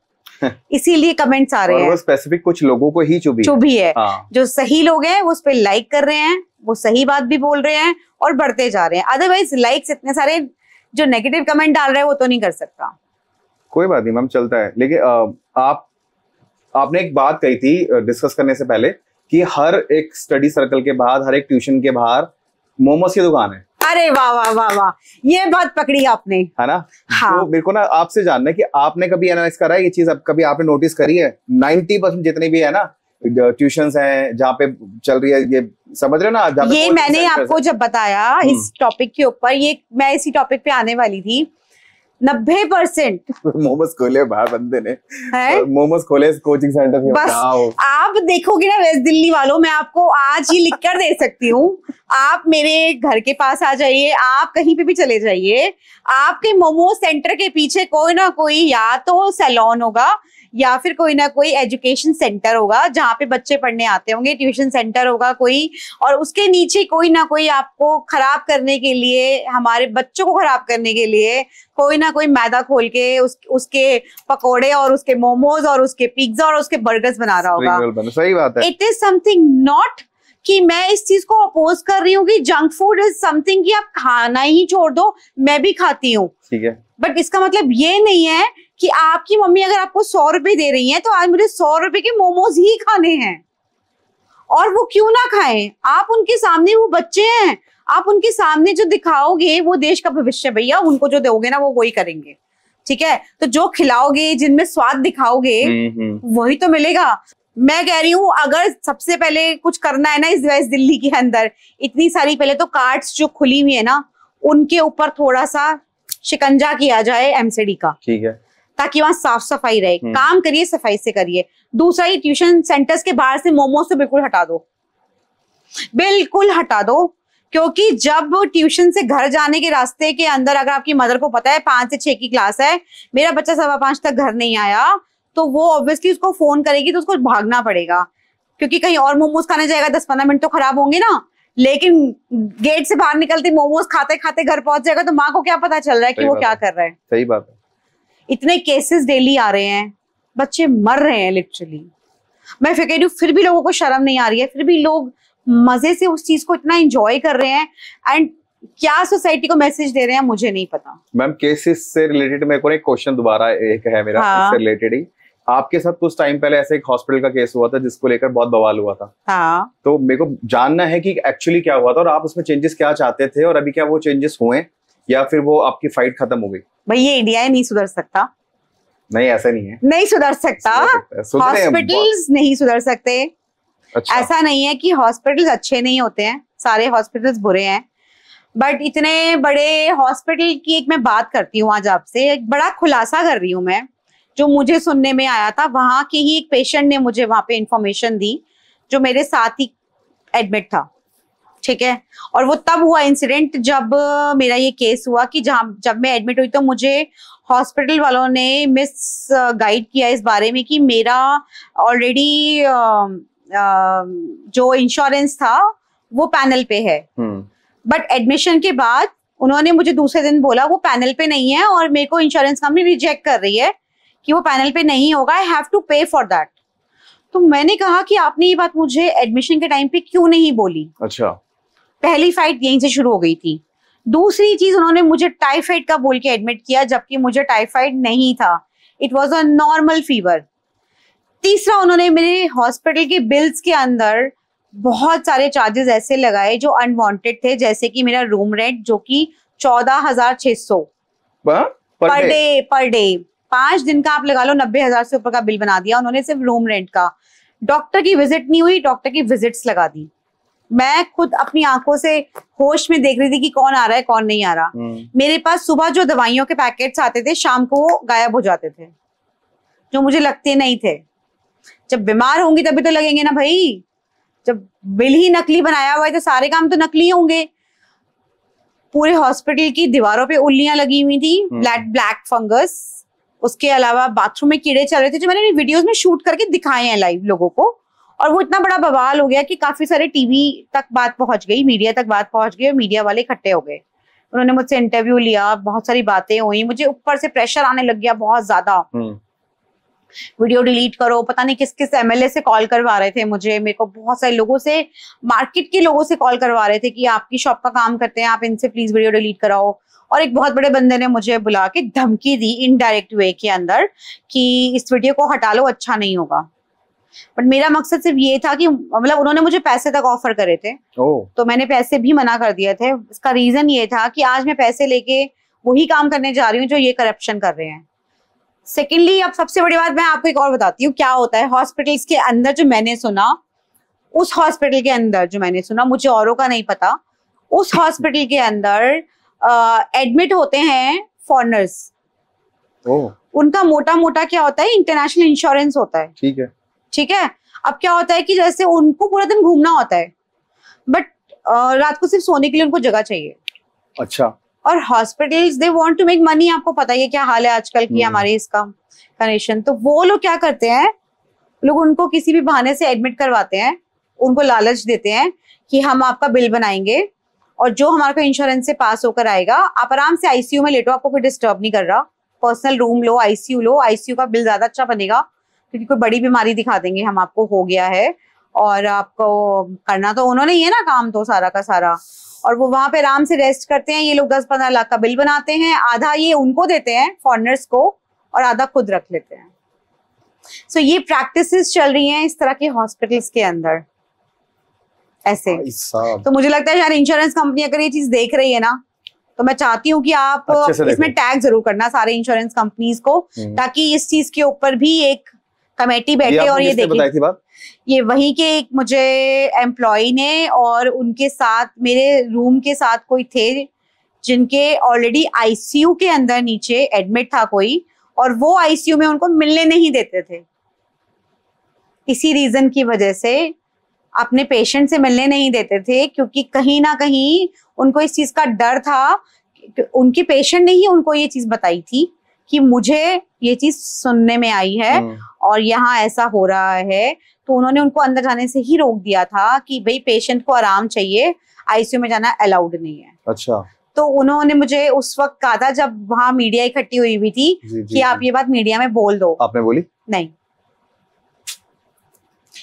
इसीलिए कमेंट्स आ रहे हैं। स्पेसिफिक कुछ लोगों को ही चुभी है। जो सही लोग हैं वो उस पर लाइक कर रहे हैं, वो सही बात भी बोल रहे हैं और बढ़ते जा रहे हैं। अदरवाइज लाइक्स इतने सारे जो नेगेटिव कमेंट डाल रहे हैं वो तो नहीं कर सकता। कोई बात नहीं मैम, चलता है। लेकिन आपने एक बात कही थी डिस्कस करने से पहले कि हर एक स्टडी सर्कल के बाद, हर एक ट्यूशन के बाहर मोमोज की दुकान है। अरे वाह वाह वाह वाह, ये बात पकड़ी आपने, है ना? हाँ। तो मेरे को ना आपसे जानना है कि आपने कभी एनालाइज करा है ये चीज, कभी आपने नोटिस करी है 90% जितने भी है ना ट्यूशंस हैं जहाँ पे चल रही है, ये समझ रहे हो ना? ये मैंने आपको जब बताया इस टॉपिक के ऊपर, ये मैं इसी टॉपिक पे आने वाली थी। 90% मोमोज खोले बाहर बंदे ने, मोमोज खोले कोचिंग सेंटर में। बस आप देखोगे ना वेस्ट दिल्ली वालों, मैं आपको आज ही लिख कर दे सकती हूँ, आप मेरे घर के पास आ जाइए, आप कहीं पे भी चले जाइए, आपके मोमोज सेंटर के पीछे कोई ना कोई या तो सैलून होगा या फिर कोई ना कोई एजुकेशन सेंटर होगा जहाँ पे बच्चे पढ़ने आते होंगे, ट्यूशन सेंटर होगा कोई, और उसके नीचे कोई ना कोई आपको खराब करने के लिए, हमारे बच्चों को खराब करने के लिए कोई ना कोई मैदा खोल के उसके पकोड़े और उसके मोमोज और उसके पिज्जा और उसके बर्गर्स बना रहा होगा। सही बात है। इट इज समथिंग नॉट कि मैं इस चीज को अपोज कर रही हूँ कि जंक फूड इज समथिंग कि आप खाना ही छोड़ दो, मैं भी खाती हूँ, ठीक है, बट इसका मतलब ये नहीं है कि आपकी मम्मी अगर आपको 100 रुपए दे रही है तो आज मुझे 100 रुपए के मोमोज ही खाने हैं। और वो क्यों ना खाएं, आप उनके सामने, वो बच्चे हैं, आप उनके सामने जो दिखाओगे वो देश का भविष्य भैया, उनको जो दोगे ना वो वही करेंगे, ठीक है। तो जो खिलाओगे, जिनमें स्वाद दिखाओगे वही तो मिलेगा। मैं कह रही हूँ अगर सबसे पहले कुछ करना है ना इस वेस्ट दिल्ली के अंदर, इतनी सारी पहले तो कार्ट्स जो खुली हुई है ना उनके ऊपर थोड़ा सा शिकंजा किया जाए एमसीडी का, ठीक है, ताकि वहां साफ सफाई रहे। काम करिए, सफाई से करिए। दूसरा, ये ट्यूशन सेंटर्स के बाहर से मोमोज तो बिल्कुल हटा दो, बिल्कुल हटा दो। क्योंकि जब ट्यूशन से घर जाने के रास्ते के अंदर अगर आपकी मदर को पता है 5 से 6 की क्लास है, मेरा बच्चा 5:15 तक घर नहीं आया, तो वो ऑब्वियसली उसको फोन करेगी, तो उसको भागना पड़ेगा, क्योंकि कहीं और मोमोज खाने जाएगा, 10-15 मिनट तो खराब होंगे ना। लेकिन गेट से बाहर निकलते मोमोज खाते खाते घर पहुंच जाएगा, तो माँ को क्या पता चल रहा है कि वो क्या कर रहा है। सही बात है। इतने केसेस डेली आ रहे हैं, बच्चे मर रहे हैं लिटरली। मैं फिर कह रही हूँ, फिर भी लोगों को शर्म नहीं आ रही है, फिर भी लोग मजे से उस चीज को इतना एंजॉय कर रहे हैं। एंड क्या सोसाइटी को मैसेज दे रहे हैं मुझे नहीं पता। मैम, केसेस से रिलेटेड मेरे को एक क्वेश्चन दोबारा एक है मेरा, इससे रिलेटेड ही। आपके साथ कुछ टाइम पहले ऐसे एक हॉस्पिटल का केस हुआ था जिसको लेकर बहुत बवाल हुआ था। हाँ। तो मेरे को जानना है कि एक्चुअली क्या हुआ था और आप उसमें चेंजेस क्या चाहते थे, और अभी क्या वो चेंजेस हुए या फिर वो आपकी फाइट खत्म हो गई? भाई ये इंडिया है, नहीं सुधर सकता। नहीं, ऐसा नहीं है, नहीं सुधर सकता। हॉस्पिटल्स नहीं सुधर सकते। अच्छा। ऐसा नहीं है कि हॉस्पिटल्स अच्छे नहीं होते हैं, सारे हॉस्पिटल्स बुरे हैं, बट इतने बड़े हॉस्पिटल की एक मैं बात करती हूँ आज आपसे, एक बड़ा खुलासा कर रही हूँ मैं, जो मुझे सुनने में आया था। वहां के ही एक पेशेंट ने मुझे वहां पे इंफॉर्मेशन दी जो मेरे साथ ही एडमिट था, ठीक है। और वो तब हुआ इंसिडेंट जब मेरा ये केस हुआ कि जब मैं एडमिट हुई तो मुझे हॉस्पिटल वालों ने मिस गाइड किया इस बारे में कि मेरा ऑलरेडी जो इंश्योरेंस था वो पैनल पे है, बट एडमिशन के बाद उन्होंने मुझे दूसरे दिन बोला वो पैनल पे नहीं है, और मेरे को इंश्योरेंस कंपनी रिजेक्ट कर रही है कि वो पैनल पे नहीं होगा, आई हैव टू पे फॉर दैट। तो मैंने कहा कि आपने ये बात मुझे एडमिशन के टाइम पे क्यों नहीं बोली? अच्छा। पहली फाइट यहीं से शुरू हो गई थी। दूसरी चीज, उन्होंने मुझे टाइफाइड का बोल के एडमिट किया, जबकि मुझे टाइफाइड नहीं था, it was a normal fever. तीसरा, उन्होंने मेरे हॉस्पिटल के बिल्स के अंदर बहुत सारे चार्जेस ऐसे लगाए जो अनवांटेड थे, जैसे कि मेरा रूम रेंट जो कि 14,600 पर डे 5 दिन का आप लगा लो, 90,000 से ऊपर का बिल बना दिया उन्होंने सिर्फ रूम रेंट का। डॉक्टर की विजिट नहीं हुई, डॉक्टर की विजिट्स लगा दी। मैं खुद अपनी आंखों से होश में देख रही थी कि कौन आ रहा है कौन नहीं आ रहा। मेरे पास सुबह जो दवाइयों के पैकेट्स आते थे शाम को वो गायब हो जाते थे, जो मुझे लगते नहीं थे। जब बीमार होंगी तभी तो लगेंगे ना भाई, जब बिल ही नकली बनाया हुआ है तो सारे काम तो नकली होंगे। पूरे हॉस्पिटल की दीवारों पे उल्लियां लगी हुई थी, ब्लैक फंगस, उसके अलावा बाथरूम में कीड़े चल रहे थे जो मैंने वीडियोस में शूट करके दिखाए हैं लाइव लोगों को। और वो इतना बड़ा बवाल हो गया कि काफी सारे टीवी तक बात पहुंच गई, मीडिया तक बात पहुंच गई, और मीडिया वाले इकट्ठे हो गए। उन्होंने मुझसे इंटरव्यू लिया, बहुत सारी बातें हुई, मुझे ऊपर से प्रेशर आने लग गया बहुत ज्यादा। वीडियो डिलीट करो, पता नहीं किस किस एमएलए से कॉल करवा रहे थे मुझे, मेरे को बहुत सारे लोगों से, मार्केट के लोगों से कॉल करवा रहे थे कि आपकी शॉप का काम करते हैं, आप इनसे प्लीज वीडियो डिलीट कराओ। और एक बहुत बड़े बंदे ने मुझे बुला के धमकी दी इनडायरेक्ट वे के अंदर कि इस वीडियो को हटा लो, अच्छा नहीं होगा। बट मेरा मकसद सिर्फ ये था कि मतलब उन्होंने मुझे पैसे तक ऑफर करे थे, तो मैंने पैसे भी मना कर दिए थे। इसका रीजन ये था कि आज मैं पैसे लेके वही काम करने जा रही हूँ जो ये करप्शन कर रहे हैं। सेकेंडली, अब सबसे बड़ी बात मैं आपको एक और बताती हूँ क्या होता है हॉस्पिटल्स के अंदर। जो मैंने सुना, उस हॉस्पिटल के अंदर जो मैंने सुना, मुझे औरों का नहीं पता, उस हॉस्पिटल के अंदर एडमिट होते हैं फॉरेनर्स। उनका मोटा मोटा क्या होता है, इंटरनेशनल इंश्योरेंस होता है। ठीक है, ठीक है। अब क्या होता है कि जैसे उनको पूरा दिन घूमना होता है, बट रात को सिर्फ सोने के लिए उनको जगह चाहिए। अच्छा। और hospitals they want to make money, आपको पता ही है क्या हाल है आजकल की हमारी इसका कंडीशन। तो वो लोग क्या करते हैं, लोग उनको किसी भी बहाने से एडमिट करवाते हैं, उनको लालच देते हैं कि हम आपका बिल बनाएंगे और जो हमारे को इंश्योरेंस से पास होकर आएगा, आप आराम से आईसीयू में लेटो, आपको कोई डिस्टर्ब नहीं कर रहा, पर्सनल रूम लो, आईसीयू का बिल ज्यादा अच्छा बनेगा क्योंकि कोई बड़ी बीमारी दिखा देंगे हम आपको हो गया है, और आपको करना तो उन्होंने ही है ना काम तो सारा का सारा। और वो वहां पे आराम से रेस्ट करते हैं। ये लोग 10-15 लाख का बिल बनाते हैं, आधा ये उनको देते हैं फॉरेनर्स को और आधा खुद रख लेते हैं। सो ये प्रैक्टिसेस चल रही हैं इस तरह के हॉस्पिटल्स के अंदर। ऐसे। तो मुझे लगता है यार इंश्योरेंस कंपनी अगर ये चीज देख रही है ना, तो मैं चाहती हूँ कि आप इसमें टैग जरूर करना सारे इंश्योरेंस कंपनीज को, ताकि इस चीज के ऊपर भी एक कमेटी बैठे और ये देखे। ये वही के एक मुझे एम्प्लॉय ने और उनके साथ मेरे रूम के साथ कोई थे जिनके ऑलरेडी आईसीयू के अंदर नीचे एडमिट था कोई, और वो आईसीयू में उनको मिलने नहीं देते थे। इसी रीजन की वजह से अपने पेशेंट से मिलने नहीं देते थे, क्योंकि कहीं ना कहीं उनको इस चीज का डर था। उनके पेशेंट ने ही उनको ये चीज बताई थी कि मुझे ये चीज सुनने में आई है और यहाँ ऐसा हो रहा है, तो उन्होंने उनको अंदर जाने से ही रोक दिया था कि भाई पेशेंट को आराम चाहिए, आईसीयू में जाना अलाउड नहीं है। अच्छा। तो उन्होंने मुझे उस वक्त कहा था जब वहां मीडिया इकट्ठी हुई हुई थी कि आप ये बात मीडिया में बोल दो। आपने बोली? नहीं,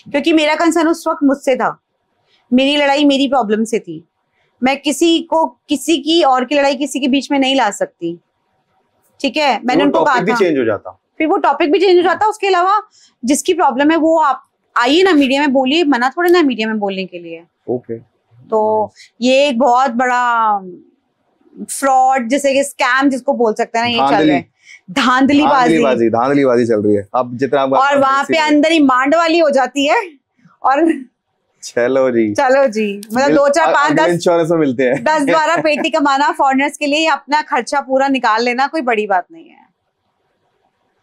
क्योंकि मेरा कंसर्न उस वक्त मुझसे था, मेरी लड़ाई मेरी प्रॉब्लम से थी। मैं किसी की और की लड़ाई किसी के बीच में नहीं ला सकती, ठीक है। मैंने उनको कहा था, चेंज हो जाता, फिर वो टॉपिक भी चेंज हो जाता। उसके अलावा जिसकी प्रॉब्लम है वो आप आइए ना मीडिया में बोलिए, मना थोड़े ना मीडिया में बोलने के लिए। ओके। तो ये एक बहुत बड़ा फ्रॉड, जैसे कि स्कैम जिसको बोल सकते हैं ना, ये चल रहा है। धांधलीबाजी चल रही है अब जितना। और वहां पे अंदर ही मांड वाली हो जाती है। और चलो जी मतलब 2 4 5 10 इंश्योरेंस में मिलते हैं 10-12 पेटी कमाना फॉरेनर्स के लिए, अपना खर्चा पूरा निकाल लेना कोई बड़ी बात नहीं है।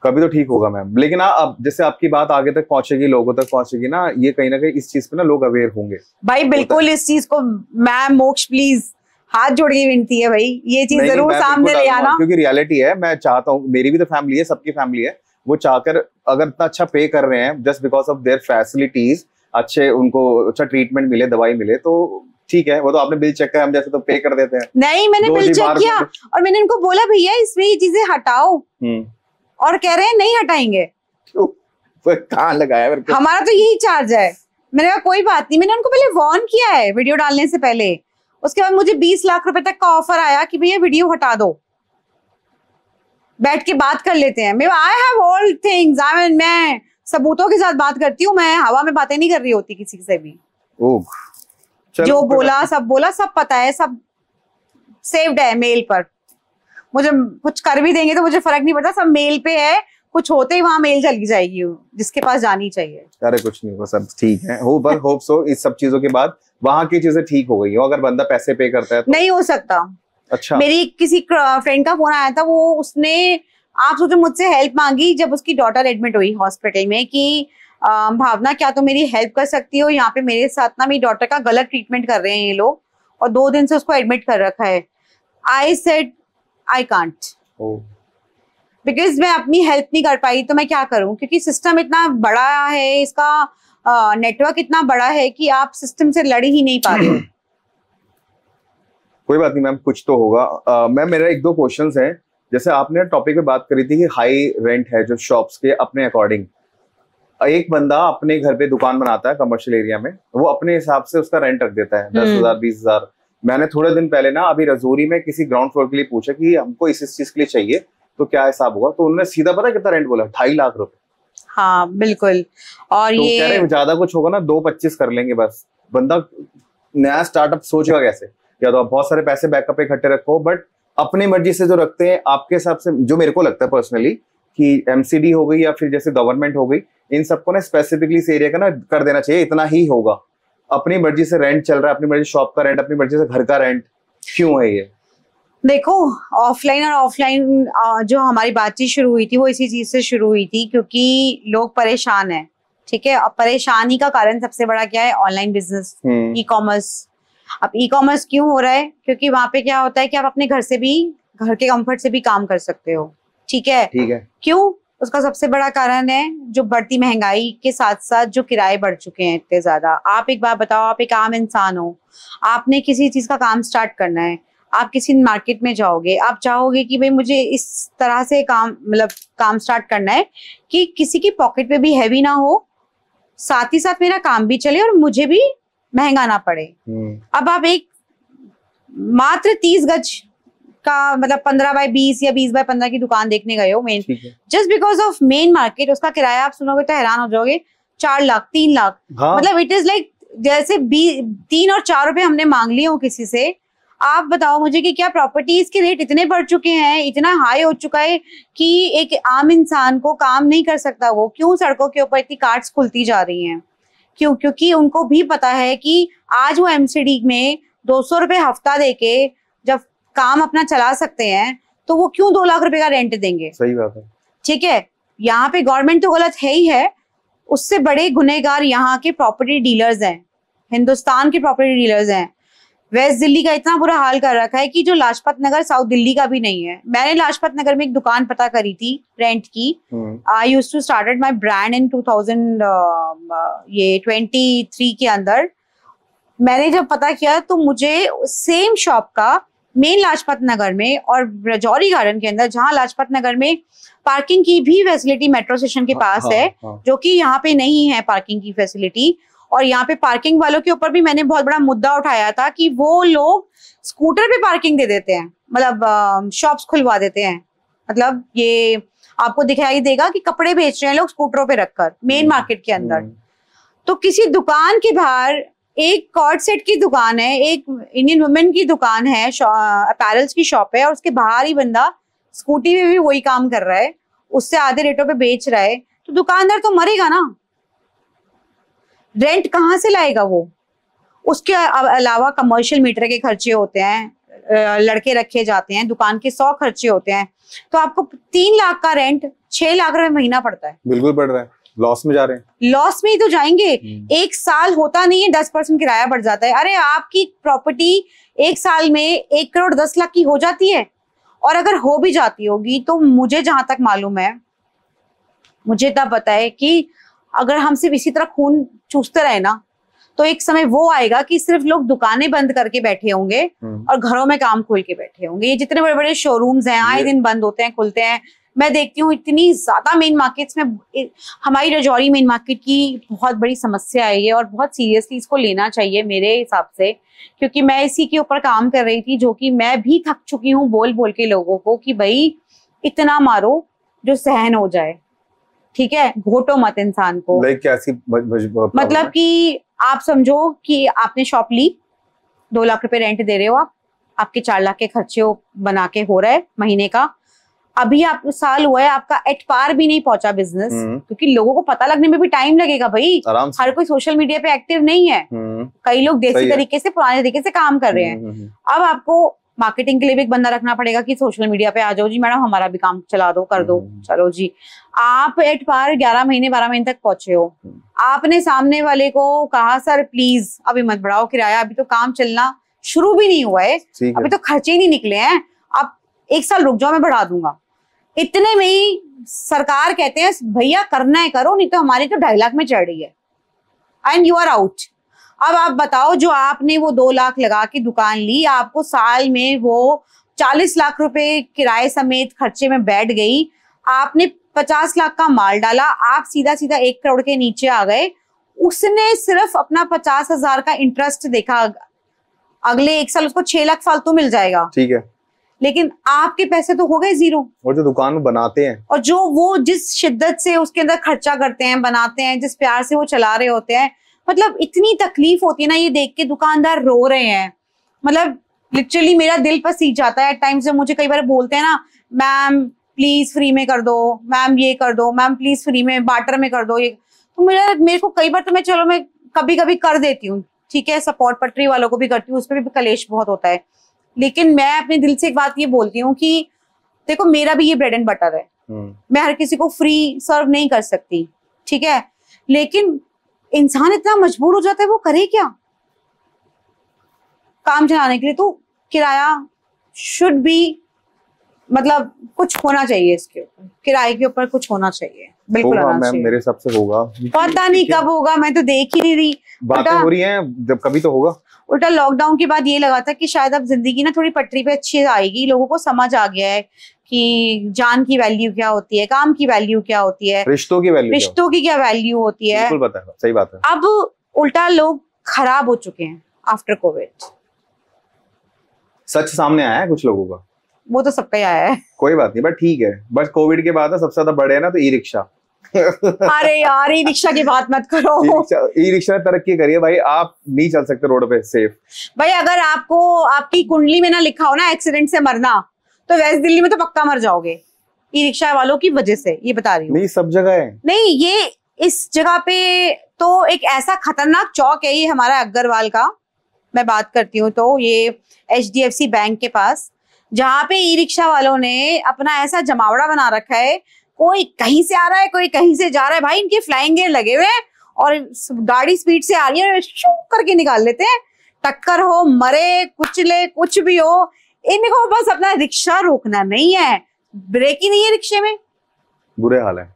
कभी तो ठीक होगा मैम, लेकिन अब जैसे आपकी बात आगे तक पहुंचेगी, लोगों तक पहुंचेगी ना, ये कहीं ना कहीं इस चीज पे ना लोग अवेयर होंगे भाई। बिल्कुल इस चीज को मैम मोक्ष प्लीज हाथ जोड़ के विनती है भाई, ये चीज जरूर सामने ले आना, क्योंकि रियलिटी है। मैं चाहता हूँ, मेरी भी तो फैमिली है, सबकी फैमिली है, वो चाहकर अगर इतना अच्छा पे कर रहे हैं just because of their facilities, अच्छे उनको अच्छा ट्रीटमेंट मिले, दवाई मिले, तो ठीक है। वो तो आपने बिल चेक किया, हम जैसे तो पे कर देते हैं। नहीं, मैंने बिल चेक किया और मैंने उनको बोला भैया इसमें ये चीजें हटाओ, और कह रहे हैं नहीं हटाएंगे। कहाँ लगाया मेरे को? हमारा तो यही चार्ज है। मैंने कहा कोई बात नहीं, मैंने उनको पहले वार्न किया है वीडियो डालने से पहले। उसके बाद मुझे 20 लाख रुपए तक का ऑफर आया कि भैया वीडियो हटा दो, बैठ के बात कर लेते हैं। आई हैव ऑल थिंग्स, मैं सबूतों के साथ बात करती हूँ, मैं हवा में बातें नहीं कर रही होती किसी से भी। जो बोला, सब पता है, सब सेव्ड है मेल पर। मुझे कुछ कर भी देंगे तो मुझे फर्क नहीं पड़ता, सब मेल पे है। कुछ होते ही वहां मेल चली जाएगी जिसके पास जानी चाहिए। अरे कुछ नहीं होगा, सब ठीक है। होप सो इस सब चीजों के बाद वहां की चीजें ठीक हो गई हो। अगर बंदा पैसे पे करता है तो नहीं हो सकता। अच्छा। मेरी किसी फ्रेंड का फोन आया था, वो उसने आप सोचो मुझसे हेल्प मांगी जब उसकी डॉटर एडमिट हुई हॉस्पिटल में कि भावना क्या तुम मेरी हेल्प कर सकती हो, यहाँ पे मेरे साथ ना मेरी डॉटर का गलत ट्रीटमेंट कर रहे हैं ये लोग और 2 दिन से उसको एडमिट कर रखा है। I said I can't, because मैं अपनी हेल्प नहीं कर पाई तो मैं क्या करूं, क्योंकि सिस्टम इतना बड़ा है, इसका नेटवर्क इतना बड़ा है कि आप सिस्टम से लड़ ही नहीं पा रहे हो। कोई बात नहीं मैम, कुछ तो होगा। मैम मेरा 1-2 क्वेश्चंस हैं। जैसे आपने टॉपिक पे बात करी थी कि हाई रेंट है जो शॉप्स के अपने अकॉर्डिंग। एक बंदा अपने घर पे दुकान बनाता है कमर्शियल एरिया में, वो अपने हिसाब से उसका रेंट रख देता है 10,000 20,000। मैंने थोड़े दिन पहले ना अभी रजौरी में किसी ग्राउंड फ्लोर के लिए पूछा कि हमको इस चीज के लिए चाहिए तो क्या हिसाब होगा, तो उन्होंने सीधा पता कितना रेंट बोला, 2.5 लाख रुपए। हाँ बिल्कुल। और तो ये कह रहे ज्यादा कुछ होगा ना 2-25 कर लेंगे बस। बंदा नया स्टार्टअप सोचेगा कैसे? या तो आप बहुत सारे पैसे बैकअप पे इकट्ठे रखो, बट अपनी मर्जी से जो रखते हैं आपके हिसाब से, जो मेरे को लगता है पर्सनली कि एमसीडी हो गई या फिर जैसे गवर्नमेंट हो गई, इन सबको ना स्पेसिफिकली इस एरिया का ना कर देना चाहिए, इतना ही होगा। अपनी मर्जी से रेंट चल रहा है, अपनी मर्जी शॉप का रेंट, अपनी मर्जी से घर का रेंट, क्यों है ये? देखो ऑफलाइन और ऑफलाइन जो हमारी बातचीत शुरू हुई थी वो इसी चीज से शुरू हुई थी, क्योंकि लोग परेशान हैं, ठीक है। अब परेशानी का कारण सबसे बड़ा क्या है? Online business, e commerce. अब ई कॉमर्स क्यों हो रहा है? क्योंकि वहां पे क्या होता है कि आप अपने घर से भी, घर के कंफर्ट से भी काम कर सकते हो, ठीक है। क्यों? उसका सबसे बड़ा कारण है जो बढ़ती महंगाई के साथ साथ जो किराए बढ़ चुके हैं इतने ज्यादा। आप एक बात बताओ, आप एक आम इंसान हो, आपने किसी चीज का काम स्टार्ट करना है, आप किसी मार्केट में जाओगे, आप चाहोगे कि भाई मुझे इस तरह से काम स्टार्ट करना है कि किसी की पॉकेट पे भी हैवी ना हो, साथ ही साथ मेरा काम भी चले और मुझे भी महंगा ना पड़े। अब आप एक मात्र 30 गज का 15 बाय 20 या 20 बाय 15 की दुकान देखने गए हो main, just because of main market, उसका किराया आप सुनोगे तो हैरान हो जाओगे, 4 लाख 3 लाख। हाँ। इट इज लाइक जैसे 3 और 4 रुपए हमने मांग लिए हो किसी से, आप बताओ मुझे कि क्या प्रॉपर्टीज के रेट इतने बढ़ चुके हैं, इतना हाई हो चुका है कि एक आम इंसान को काम नहीं कर सकता। वो क्यों सड़कों के ऊपर इतनी कार्ट्स खुलती जा रही हैं? क्यों? क्योंकि उनको भी पता है कि आज वो एमसीडी में 200 रुपए हफ्ता देके जब काम अपना चला सकते हैं तो वो क्यों 2 लाख रुपए का रेंट देंगे? सही बात है। ठीक है, यहाँ पे गवर्नमेंट तो गलत है ही है, उससे बड़े गुनहगार यहाँ के प्रॉपर्टी डीलर्स हैं, हिंदुस्तान के प्रॉपर्टी डीलर्स हैं। वेस्ट दिल्ली का इतना बुरा हाल कर रखा है कि जो लाजपत नगर साउथ दिल्ली का भी नहीं है। मैंने लाजपत नगर में एक दुकान पता करी थी रेंट की। I used to started my brand in 2023 के अंदर। मैंने जब पता किया तो मुझे सेम शॉप का मेन लाजपत नगर में और रजौरी गार्डन के अंदर, जहाँ लाजपत नगर में पार्किंग की भी फैसिलिटी मेट्रो स्टेशन के पास है, जो कि यहाँ पे नहीं है पार्किंग की फैसिलिटी। और यहाँ पे पार्किंग वालों के ऊपर भी मैंने बहुत बड़ा मुद्दा उठाया था कि वो लोग स्कूटर पे पार्किंग दे देते हैं, मतलब शॉप्स खुलवा देते हैं। मतलब ये आपको दिखाई देगा कि कपड़े बेच रहे हैं लोग स्कूटरों पे रखकर मेन मार्केट के अंदर। तो किसी दुकान के बाहर, एक कॉर्ड सेट की दुकान है, एक इंडियन वुमेन की दुकान है, अपैरल्स की शॉप है, और उसके बाहर ही बंदा स्कूटी पे भी वही काम कर रहा है, उससे आधे रेटों पे बेच रहा है, तो दुकानदार तो मरेगा ना। रेंट कहाँ से लाएगा वो? उसके अलावा कमर्शियल मीटर के खर्चे होते हैं, लड़के रखे जाते हैं, दुकान के 100 खर्चे होते हैं। तो आपको 3 लाख का रेंट 6 लाख रुपए महीना पड़ता है। बिल्कुल पड़ रहा है, लॉस में जा रहे हैं। लॉस में ही तो जाएंगे। एक साल होता नहीं है 10% किराया बढ़ जाता है। अरे आपकी प्रॉपर्टी एक साल में 1 करोड़ 10 लाख की हो जाती है, और अगर हो भी जाती होगी तो मुझे जहां तक मालूम है, मुझे तब पता है कि अगर हम सिर्फ इसी तरह खून चूसते रहे ना, तो एक समय वो आएगा कि सिर्फ लोग दुकानें बंद करके बैठे होंगे और घरों में काम खोल के बैठे होंगे। ये जितने बड़े बड़े शोरूम्स हैं आए दिन बंद होते हैं, खुलते हैं। मैं देखती हूँ इतनी ज्यादा मेन मार्केट्स में, हमारी रजौरी मेन मार्केट की बहुत बड़ी समस्या है ये, और बहुत सीरियसली इसको लेना चाहिए मेरे हिसाब से, क्योंकि मैं इसी के ऊपर काम कर रही थी, जो कि मैं भी थक चुकी हूँ बोल बोल के लोगों को कि भाई इतना मारो जो सहन हो जाए, ठीक है, घोटो मत इंसान को। कैसी मतलब कि आप समझो कि आपने शॉप ली, 2 लाख रुपए रेंट दे रहे हो, आपके 4 लाख के खर्चे बना के हो रहा है महीने का। अभी आप साल हुआ है, आपका एट पार भी नहीं पहुंचा बिजनेस, क्योंकि लोगों को पता लगने में भी टाइम लगेगा भाई। हर कोई सोशल मीडिया पे एक्टिव नहीं है, कई लोग देसी तरीके से, पुराने तरीके से काम कर रहे हैं। अब आपको मार्केटिंग के लिए भी एक बंदा रखना पड़ेगा कि सोशल मीडिया पे आ जाओ जी मैडम, हमारा भी काम चला दो, कर दो, चलो जी। आप एट पार 11 महीने 12 महीने तक पहुंचे हो, आपने सामने वाले को कहा सर प्लीज अभी मत बढ़ाओ किराया, अभी तो काम चलना शुरू भी नहीं हुआ है, अभी तो खर्चे ही नहीं निकले हैं, आप 1 साल रुक जाओ मैं बढ़ा दूंगा। इतने में ही सरकार कहते हैं भैया करना है करो, नहीं तो हमारी तो 2.5 लाख में चढ़ रही है, एंड यू आर आउट। अब आप बताओ, जो आपने वो 2 लाख लगा के दुकान ली, आपको साल में वो 40 लाख रुपए किराए समेत खर्चे में बैठ गई, आपने 50 लाख का माल डाला, आप सीधा सीधा 1 करोड़ के नीचे आ गए। उसने सिर्फ अपना 50,000 का इंटरेस्ट देखा, अगले 1 साल उसको 6 लाख फालतू मिल जाएगा, ठीक है, लेकिन आपके पैसे तो हो गए जीरो। और जो दुकान बनाते हैं, और जो वो जिस शिद्दत से उसके अंदर खर्चा करते हैं, बनाते हैं, जिस प्यार से वो चला रहे होते हैं, मतलब इतनी तकलीफ होती है ना ये देख के, दुकानदार रो रहे हैं। मतलब लिटरली मेरा दिल पसीज जाता है। एट टाइम्स जब मुझे कई बार बोलते हैं ना, मैम प्लीज फ्री में कर दो, मैम ये कर दो, मैम प्लीज फ्री में बार्टर में कर दो, ये, तो मेरे को कई बार तो मैं कभी कभी कर देती हूँ, ठीक है, सपोर्ट पटरी वालों को भी करती हूँ, उसपे भी कलेश बहुत होता है, लेकिन मैं अपने दिल से एक बात ये बोलती हूँ कि देखो मेरा भी ये ब्रेड एंड बटर है, मैं हर किसी को फ्री सर्व नहीं कर सकती, ठीक है, लेकिन इंसान इतना मजबूर हो जाता है, वो करे क्या काम चलाने के लिए। तो किराया शुड बी, मतलब कुछ होना चाहिए इसके ऊपर, किराए के ऊपर कुछ होना चाहिए, बिल्कुल होना चाहिए। मेरे हिसाब से होगा, पता नहीं कब होगा, मैं तो देख ही नहीं रही, बातें हो रही हैं, जब कभी तो होगा। उल्टा लॉकडाउन के बाद ये लगा था कि शायद अब जिंदगी ना थोड़ी पटरी पे अच्छी आएगी, लोगों को समझ आ गया है कि जान की वैल्यू क्या होती है, काम की वैल्यू क्या होती है, रिश्तों की क्या वैल्यू होती है। बिल्कुल पता है, सही बात है। अब उल्टा लोग खराब हो चुके हैं आफ्टर कोविड। सच सामने आया है कुछ लोगों का, वो तो सबका ही आया है, कोई बात नहीं, बट ठीक है। बस कोविड के बाद सबसे ज्यादा बढ़े ना तो ई रिक्शा, अरे यार ई रिक्शा की बात मत करो। ई रिक्शा ने तरक्की करी है भाई, आप नहीं चल सकते रोड पे सेफ। भाई अगर आपको आपकी कुंडली में ना लिखा हो ना एक्सीडेंट से मरना, तो वेस्ट दिल्ली में तो पक्का मर जाओगे ई रिक्शा वालों की वजह से, ये बता रही हूँ। नहीं सब जगह है। नहीं ये इस जगह पे तो एक ऐसा खतरनाक चौक है ये हमारा अग्रवाल का, मैं बात करती हूँ तो ये HDFC बैंक के पास, जहाँ पे ई रिक्शा वालों ने अपना ऐसा जमावड़ा बना रखा है, कोई कहीं से आ रहा है कोई कहीं से जा रहा है, भाई इनके फ्लाइंग गियर लगे हुए हैं और गाड़ी स्पीड से आ रही है, शू करके निकाल लेते हैं। टक्कर हो, मरे, कुचले, कुछ भी हो, इनको बस अपना रिक्शा रोकना नहीं है, ब्रेक ही नहीं है रिक्शे में, बुरे हाल है।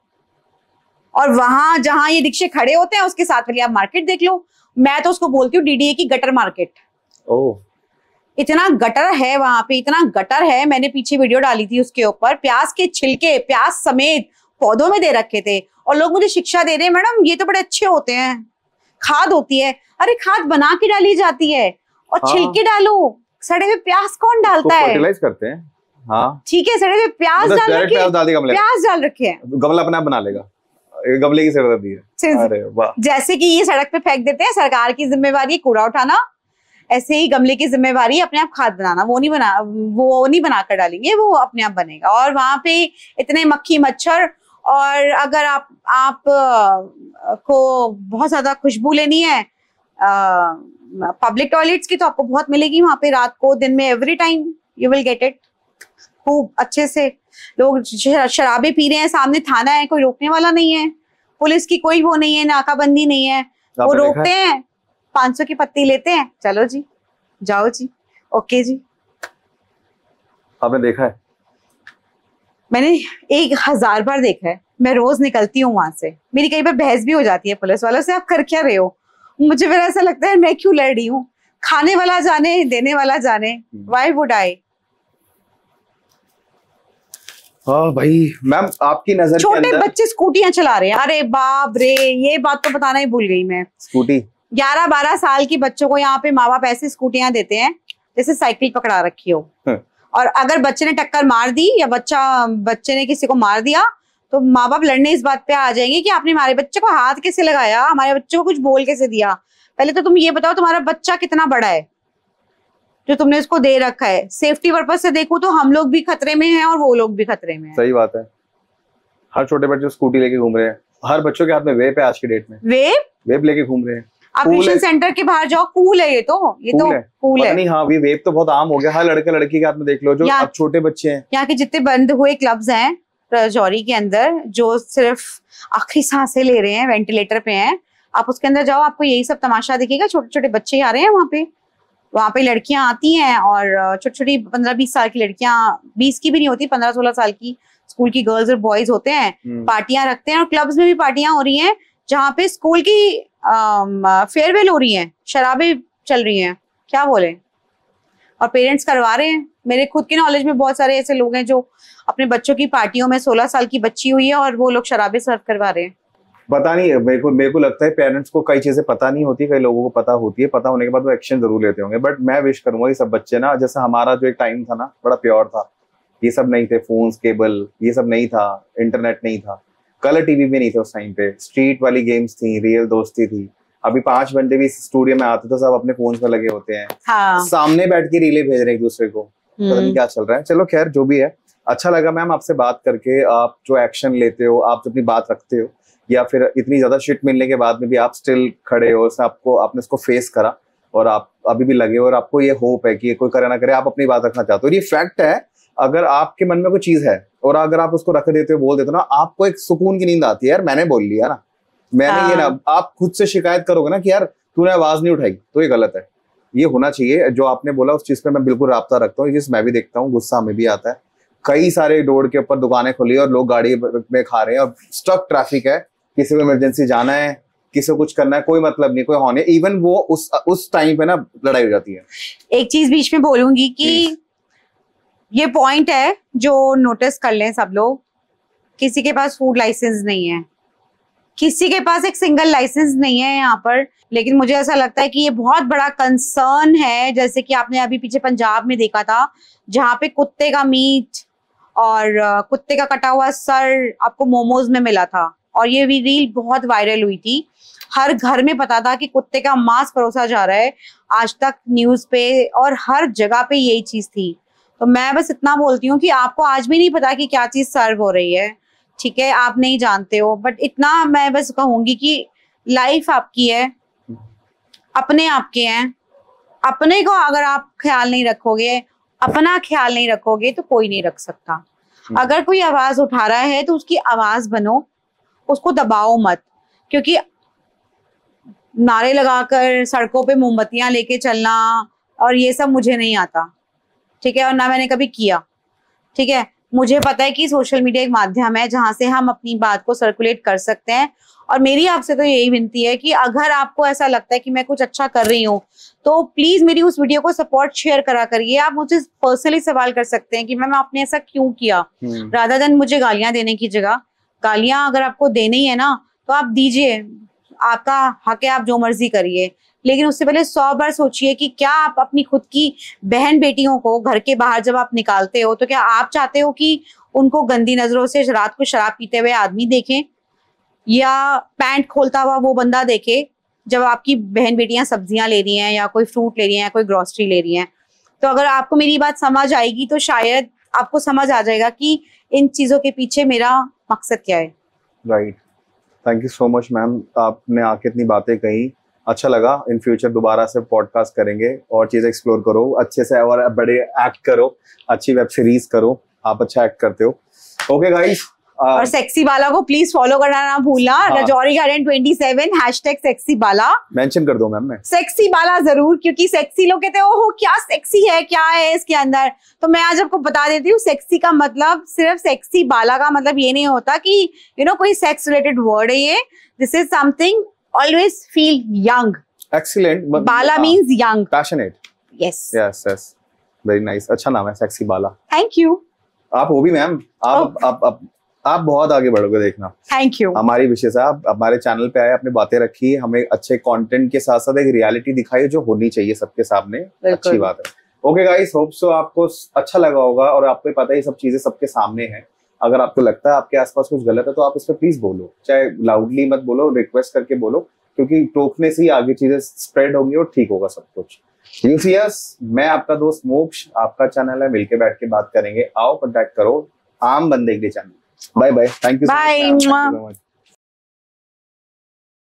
और वहां जहां ये रिक्शे खड़े होते हैं उसके साथ वाली आप मार्केट देख लो, मैं तो उसको बोलती हूँ DDA की गटर मार्केट। ओह, इतना गटर है वहां पे, इतना गटर है, मैंने पीछे वीडियो डाली थी उसके ऊपर, प्याज के छिलके प्याज समेत पौधों में दे रखे थे, और लोग मुझे शिक्षा दे रहे हैं मैडम ये तो बड़े अच्छे होते हैं, खाद होती है। अरे खाद बना के डाली जाती है, और हाँ। छिलके डालो, सड़े हुए प्याज कौन डालता है? फर्टिलाइज करते हैं। हाँ ठीक है, सड़े हुए प्याज डाल रखे, प्याज डाल रखे हैं, गमला अपना बना लेगा, गमले की जरूरत नहीं है। अरे वाह। जैसे कि ये सड़क पे फेंक देते हैं, सरकार की जिम्मेवारी है कूड़ा उठाना, ऐसे ही गमले की जिम्मेवारी है अपने आप खाद बनाना, वो नहीं बनाकर डालेंगे, वो अपने आप बनेगा। और वहां पे इतने मक्खी मच्छर, और अगर आप को बहुत ज्यादा खुशबू लेनी है पब्लिक टॉयलेट्स की, तो आपको बहुत मिलेगी वहां पे, रात को दिन में, every time you will get it खूब अच्छे से। लोग शराबे पी रहे हैं, सामने थाना है, कोई रोकने वाला नहीं है, पुलिस की कोई वो नहीं है, नाकाबंदी नहीं है, वो रोकते हैं, 500 की पत्ती लेते हैं, चलो जी जाओ जी, ओके जी। आपने देखा है? मैंने 1000 बार देखा है, मैं रोज निकलती हूँ वहां से, मेरी कई बार बहस भी हो जाती है पुलिस वालों से, आप कर क्या रहे हो, मुझे फिर ऐसा लगता है मैं क्यों लड़ रही हूँ, खाने वाला जाने देने वाला जाने, व्हाई वुड आई। हाँ भाई मैम, आपकी नजर छोटे बच्चे स्कूटियां चला रहे हैं, अरे बाप रे, ये बात तो बताना ही भूल गई मैं। स्कूटी 11-12 साल की बच्चों को यहाँ पे माँ बाप ऐसी स्कूटियां देते हैं जैसे साइकिल पकड़ा रखी हो, और अगर बच्चे ने टक्कर मार दी या बच्चे ने किसी को मार दिया, तो माँ बाप लड़ने इस बात पे आ जाएंगे कि आपने हमारे बच्चे को हाथ कैसे लगाया, हमारे बच्चे को कुछ बोल कैसे दिया। पहले तो तुम ये बताओ तुम्हारा बच्चा कितना बड़ा है जो तुमने उसको दे रखा है। सेफ्टी पर्पज से देखो तो हम लोग भी खतरे में हैं और वो लोग भी खतरे में हैं। सही बात है। हर छोटे बच्चे स्कूटी लेके घूम रहे हैं, हर बच्चों के हाथ में वेप है आज की डेट में, वेप लेके घूम रहे हैं। आप ट्यूशन सेंटर के बाहर जाओ, कूल है ये तो कूल है। नहीं हाँ, वेप तो बहुत आम हो गया, हर लड़के लड़की के हाथ में देख लो, जो अब छोटे बच्चे हैं। यहाँ के जितने बंद हुए क्लब्स हैं राजौरी के अंदर, जो सिर्फ आखिरी सांसें ले रहे हैं, वेंटिलेटर पे हैं, आप उसके अंदर जाओ, आपको यही सब तमाशा दिखेगा। छोटे छोटे बच्चे आ रहे हैं वहां पे लड़कियां आती हैं, और छोटी छोटी 15-20 साल की लड़कियां, 20 की भी नहीं होती, 15-16 साल की स्कूल की गर्ल्स और बॉयज होते हैं, पार्टियां रखते हैं। और क्लब्स में भी पार्टियां हो रही हैं जहाँ पे स्कूल की फेयरवेल हो रही है, शराबें चल रही हैं, क्या बोले, और पेरेंट्स करवा रहे हैं। मेरे खुद के नॉलेज में बहुत सारे ऐसे लोग हैं जो अपने बच्चों की पार्टियों में 16 साल की बच्ची हुई है और वो लोग शराबें सर्व करवा रहे हैं। पता नहीं, मेरे को लगता है पेरेंट्स को कई चीजें पता नहीं होती, कई लोगों को पता होती है, पता होने के बाद वो एक्शन जरूर लेते होंगे। बट मैं विश करूंगा ये सब बच्चे ना, जैसे हमारा जो एक टाइम था ना, बड़ा प्योर था, ये सब नहीं थे, फोन्स, केबल, ये सब नहीं था, इंटरनेट नहीं था, कलर टीवी भी नहीं थे उस टाइम पे, स्ट्रीट वाली गेम्स थी, रियल दोस्ती थी। अभी 5 बंदे भी स्टूडियो में आते तो सब अपने फोन पे लगे होते हैं, हाँ। सामने बैठ के रीले भेज रहे एक दूसरे को, पता नहीं क्या चल रहा है। चलो खैर जो भी है, अच्छा लगा मैम आपसे बात करके। आप जो एक्शन लेते हो, आप जो अपनी बात रखते हो, या फिर इतनी ज्यादा शिट मिलने के बाद में भी आप स्टिल खड़े हो, आपने इसको फेस करा और आप अभी भी लगे हो, और आपको ये होप है कि कोई करे ना करे, आप अपनी बात रखना चाहते हो। ये फैक्ट है, अगर आपके मन में कोई चीज है और अगर आप उसको रख देते हो, बोल देते हो ना, आपको एक सुकून की नींद आती है, यार मैंने बोल लिया ना, मैंने ये ना, आप खुद से शिकायत करोगे ना कि यार तूने आवाज नहीं उठाई, तो ये गलत है। ये होना चाहिए, जो आपने बोला उस चीज पे मैं बिल्कुल राब्ता रखता हूँ। ये चीज मैं भी देखता हूँ, गुस्सा हमें भी आता है। कई सारे रोड के ऊपर दुकानें खुली और लोग गाड़ी में खा रहे हैं और स्टक ट्रैफिक है, किसी को इमरजेंसी जाना है, किसी को कुछ करना है, कोई मतलब नहीं, कोई हॉर्न है, इवन वो उस टाइम पे ना लड़ाई हो जाती है। एक चीज बीच में बोलूंगी कि ये पॉइंट है जो नोटिस कर लें सब लोग, किसी के पास फूड लाइसेंस नहीं है, किसी के पास एक सिंगल लाइसेंस नहीं है यहाँ पर। लेकिन मुझे ऐसा लगता है कि ये बहुत बड़ा कंसर्न है, जैसे कि आपने अभी पीछे पंजाब में देखा था, जहाँ पे कुत्ते का मीट और कुत्ते का कटा हुआ सर आपको मोमोज में मिला था, और ये भी रील बहुत वायरल हुई थी, हर घर में पता था कि कुत्ते का मांस परोसा जा रहा है, आज तक न्यूज पे और हर जगह पे यही चीज थी। तो मैं बस इतना बोलती हूँ कि आपको आज भी नहीं पता कि क्या चीज सर्व हो रही है, ठीक है, आप नहीं जानते हो, बट इतना मैं बस कहूंगी कि लाइफ आपकी है, अपने आपके हैं, अपने को अगर आप ख्याल नहीं रखोगे, अपना ख्याल नहीं रखोगे तो कोई नहीं रख सकता। अगर कोई आवाज उठा रहा है तो उसकी आवाज बनो, उसको दबाओ मत, क्योंकि नारे लगाकर सड़कों पे मोमबत्तियां लेके चलना और ये सब मुझे नहीं आता, ठीक है, और ना मैंने कभी किया, ठीक है। मुझे पता है कि सोशल मीडिया एक माध्यम है जहां से हम अपनी बात को सर्कुलेट कर सकते हैं, और मेरी आपसे तो यही विनती है कि अगर आपको ऐसा लगता है कि मैं कुछ अच्छा कर रही हूँ तो प्लीज मेरी उस वीडियो को सपोर्ट शेयर करा करिए। आप मुझे पर्सनली सवाल कर सकते हैं कि मैम आपने ऐसा क्यों किया, रादर देन मुझे गालियां देने की जगह। गालियां अगर आपको देनी है ना तो आप दीजिए, आपका हक है, आप जो मर्जी करिए, लेकिन उससे पहले 100 बार सोचिए कि क्या आप अपनी खुद की बहन बेटियों को घर के बाहर जब आप निकालते हो तो क्या आप चाहते हो कि उनको गंदी नजरों से रात को शराब पीते हुए आदमी देखें, या पैंट खोलता हुआ वो बंदा देखे जब आपकी बहन बेटियां सब्जियां ले रही हैं या कोई फ्रूट ले रही हैं या कोई ग्रोसरी ले रही हैं। तो अगर आपको मेरी बात समझ आएगी तो शायद आपको समझ आ जाएगा कि इन चीजों के पीछे मेरा मकसद क्या है। Right, thank you so much ma'am, आपने आके इतनी बातें कही, अच्छा लगा। इन फ्यूचर दोबारा से पॉडकास्ट करेंगे और चीजें एक्सप्लोर करो अच्छे से, और बड़े एक्ट करो, अच्छी वेब सीरीज करो, आप अच्छा एक्ट करते हो। ओके गाइस, और सेक्सी बाला को प्लीज फॉलो करना ना भूलना, रजौरी गार्डन 27 #सेक्सी बाला मेंशन कर दो मैम। मैं सेक्सी बाला जरूर, क्योंकि सेक्सी लोग कहते हैं ओहो क्या सेक्सी है, क्या है इसके अंदर, तो मैं आज आपको बता देती हूँ सेक्सी का मतलब, सिर्फ सेक्सी बाला का मतलब ये नहीं होता कि कोई सेक्स रिलेटेड वर्ड है ये, this is something always feel young. Excellent, Bala means young, passionate. Yes yes yes, very nice, अच्छा नाम है सेक्सी बाला। Thank you. आप हो भी मैम, आप बहुत आगे बढ़ोगे देखना। Thank you. हमारी विशेष है, आप हमारे चैनल पे आए, अपनी बातें रखी, हमें अच्छे कंटेंट के साथ साथ एक रियलिटी दिखाई जो होनी चाहिए सबके सामने, अच्छी बात है। ओके गाइस, होप सो आपको अच्छा लगा होगा, और आपको पता है ये सब चीजें सबके सामने हैं। अगर आपको लगता है आपके आसपास कुछ गलत है तो आप इस पर प्लीज बोलो, चाहे लाउडली मत बोलो, रिक्वेस्ट करके बोलो, क्योंकि टोकने से ही आगे चीजें स्प्रेड होंगी और ठीक होगा सब कुछ। मैं आपका दोस्त मोक्ष, आपका चैनल है, मिलके बैठ के बात करेंगे, आओ कांटेक्ट करो, आम बंदे के channel. Bye bye, thank you so much.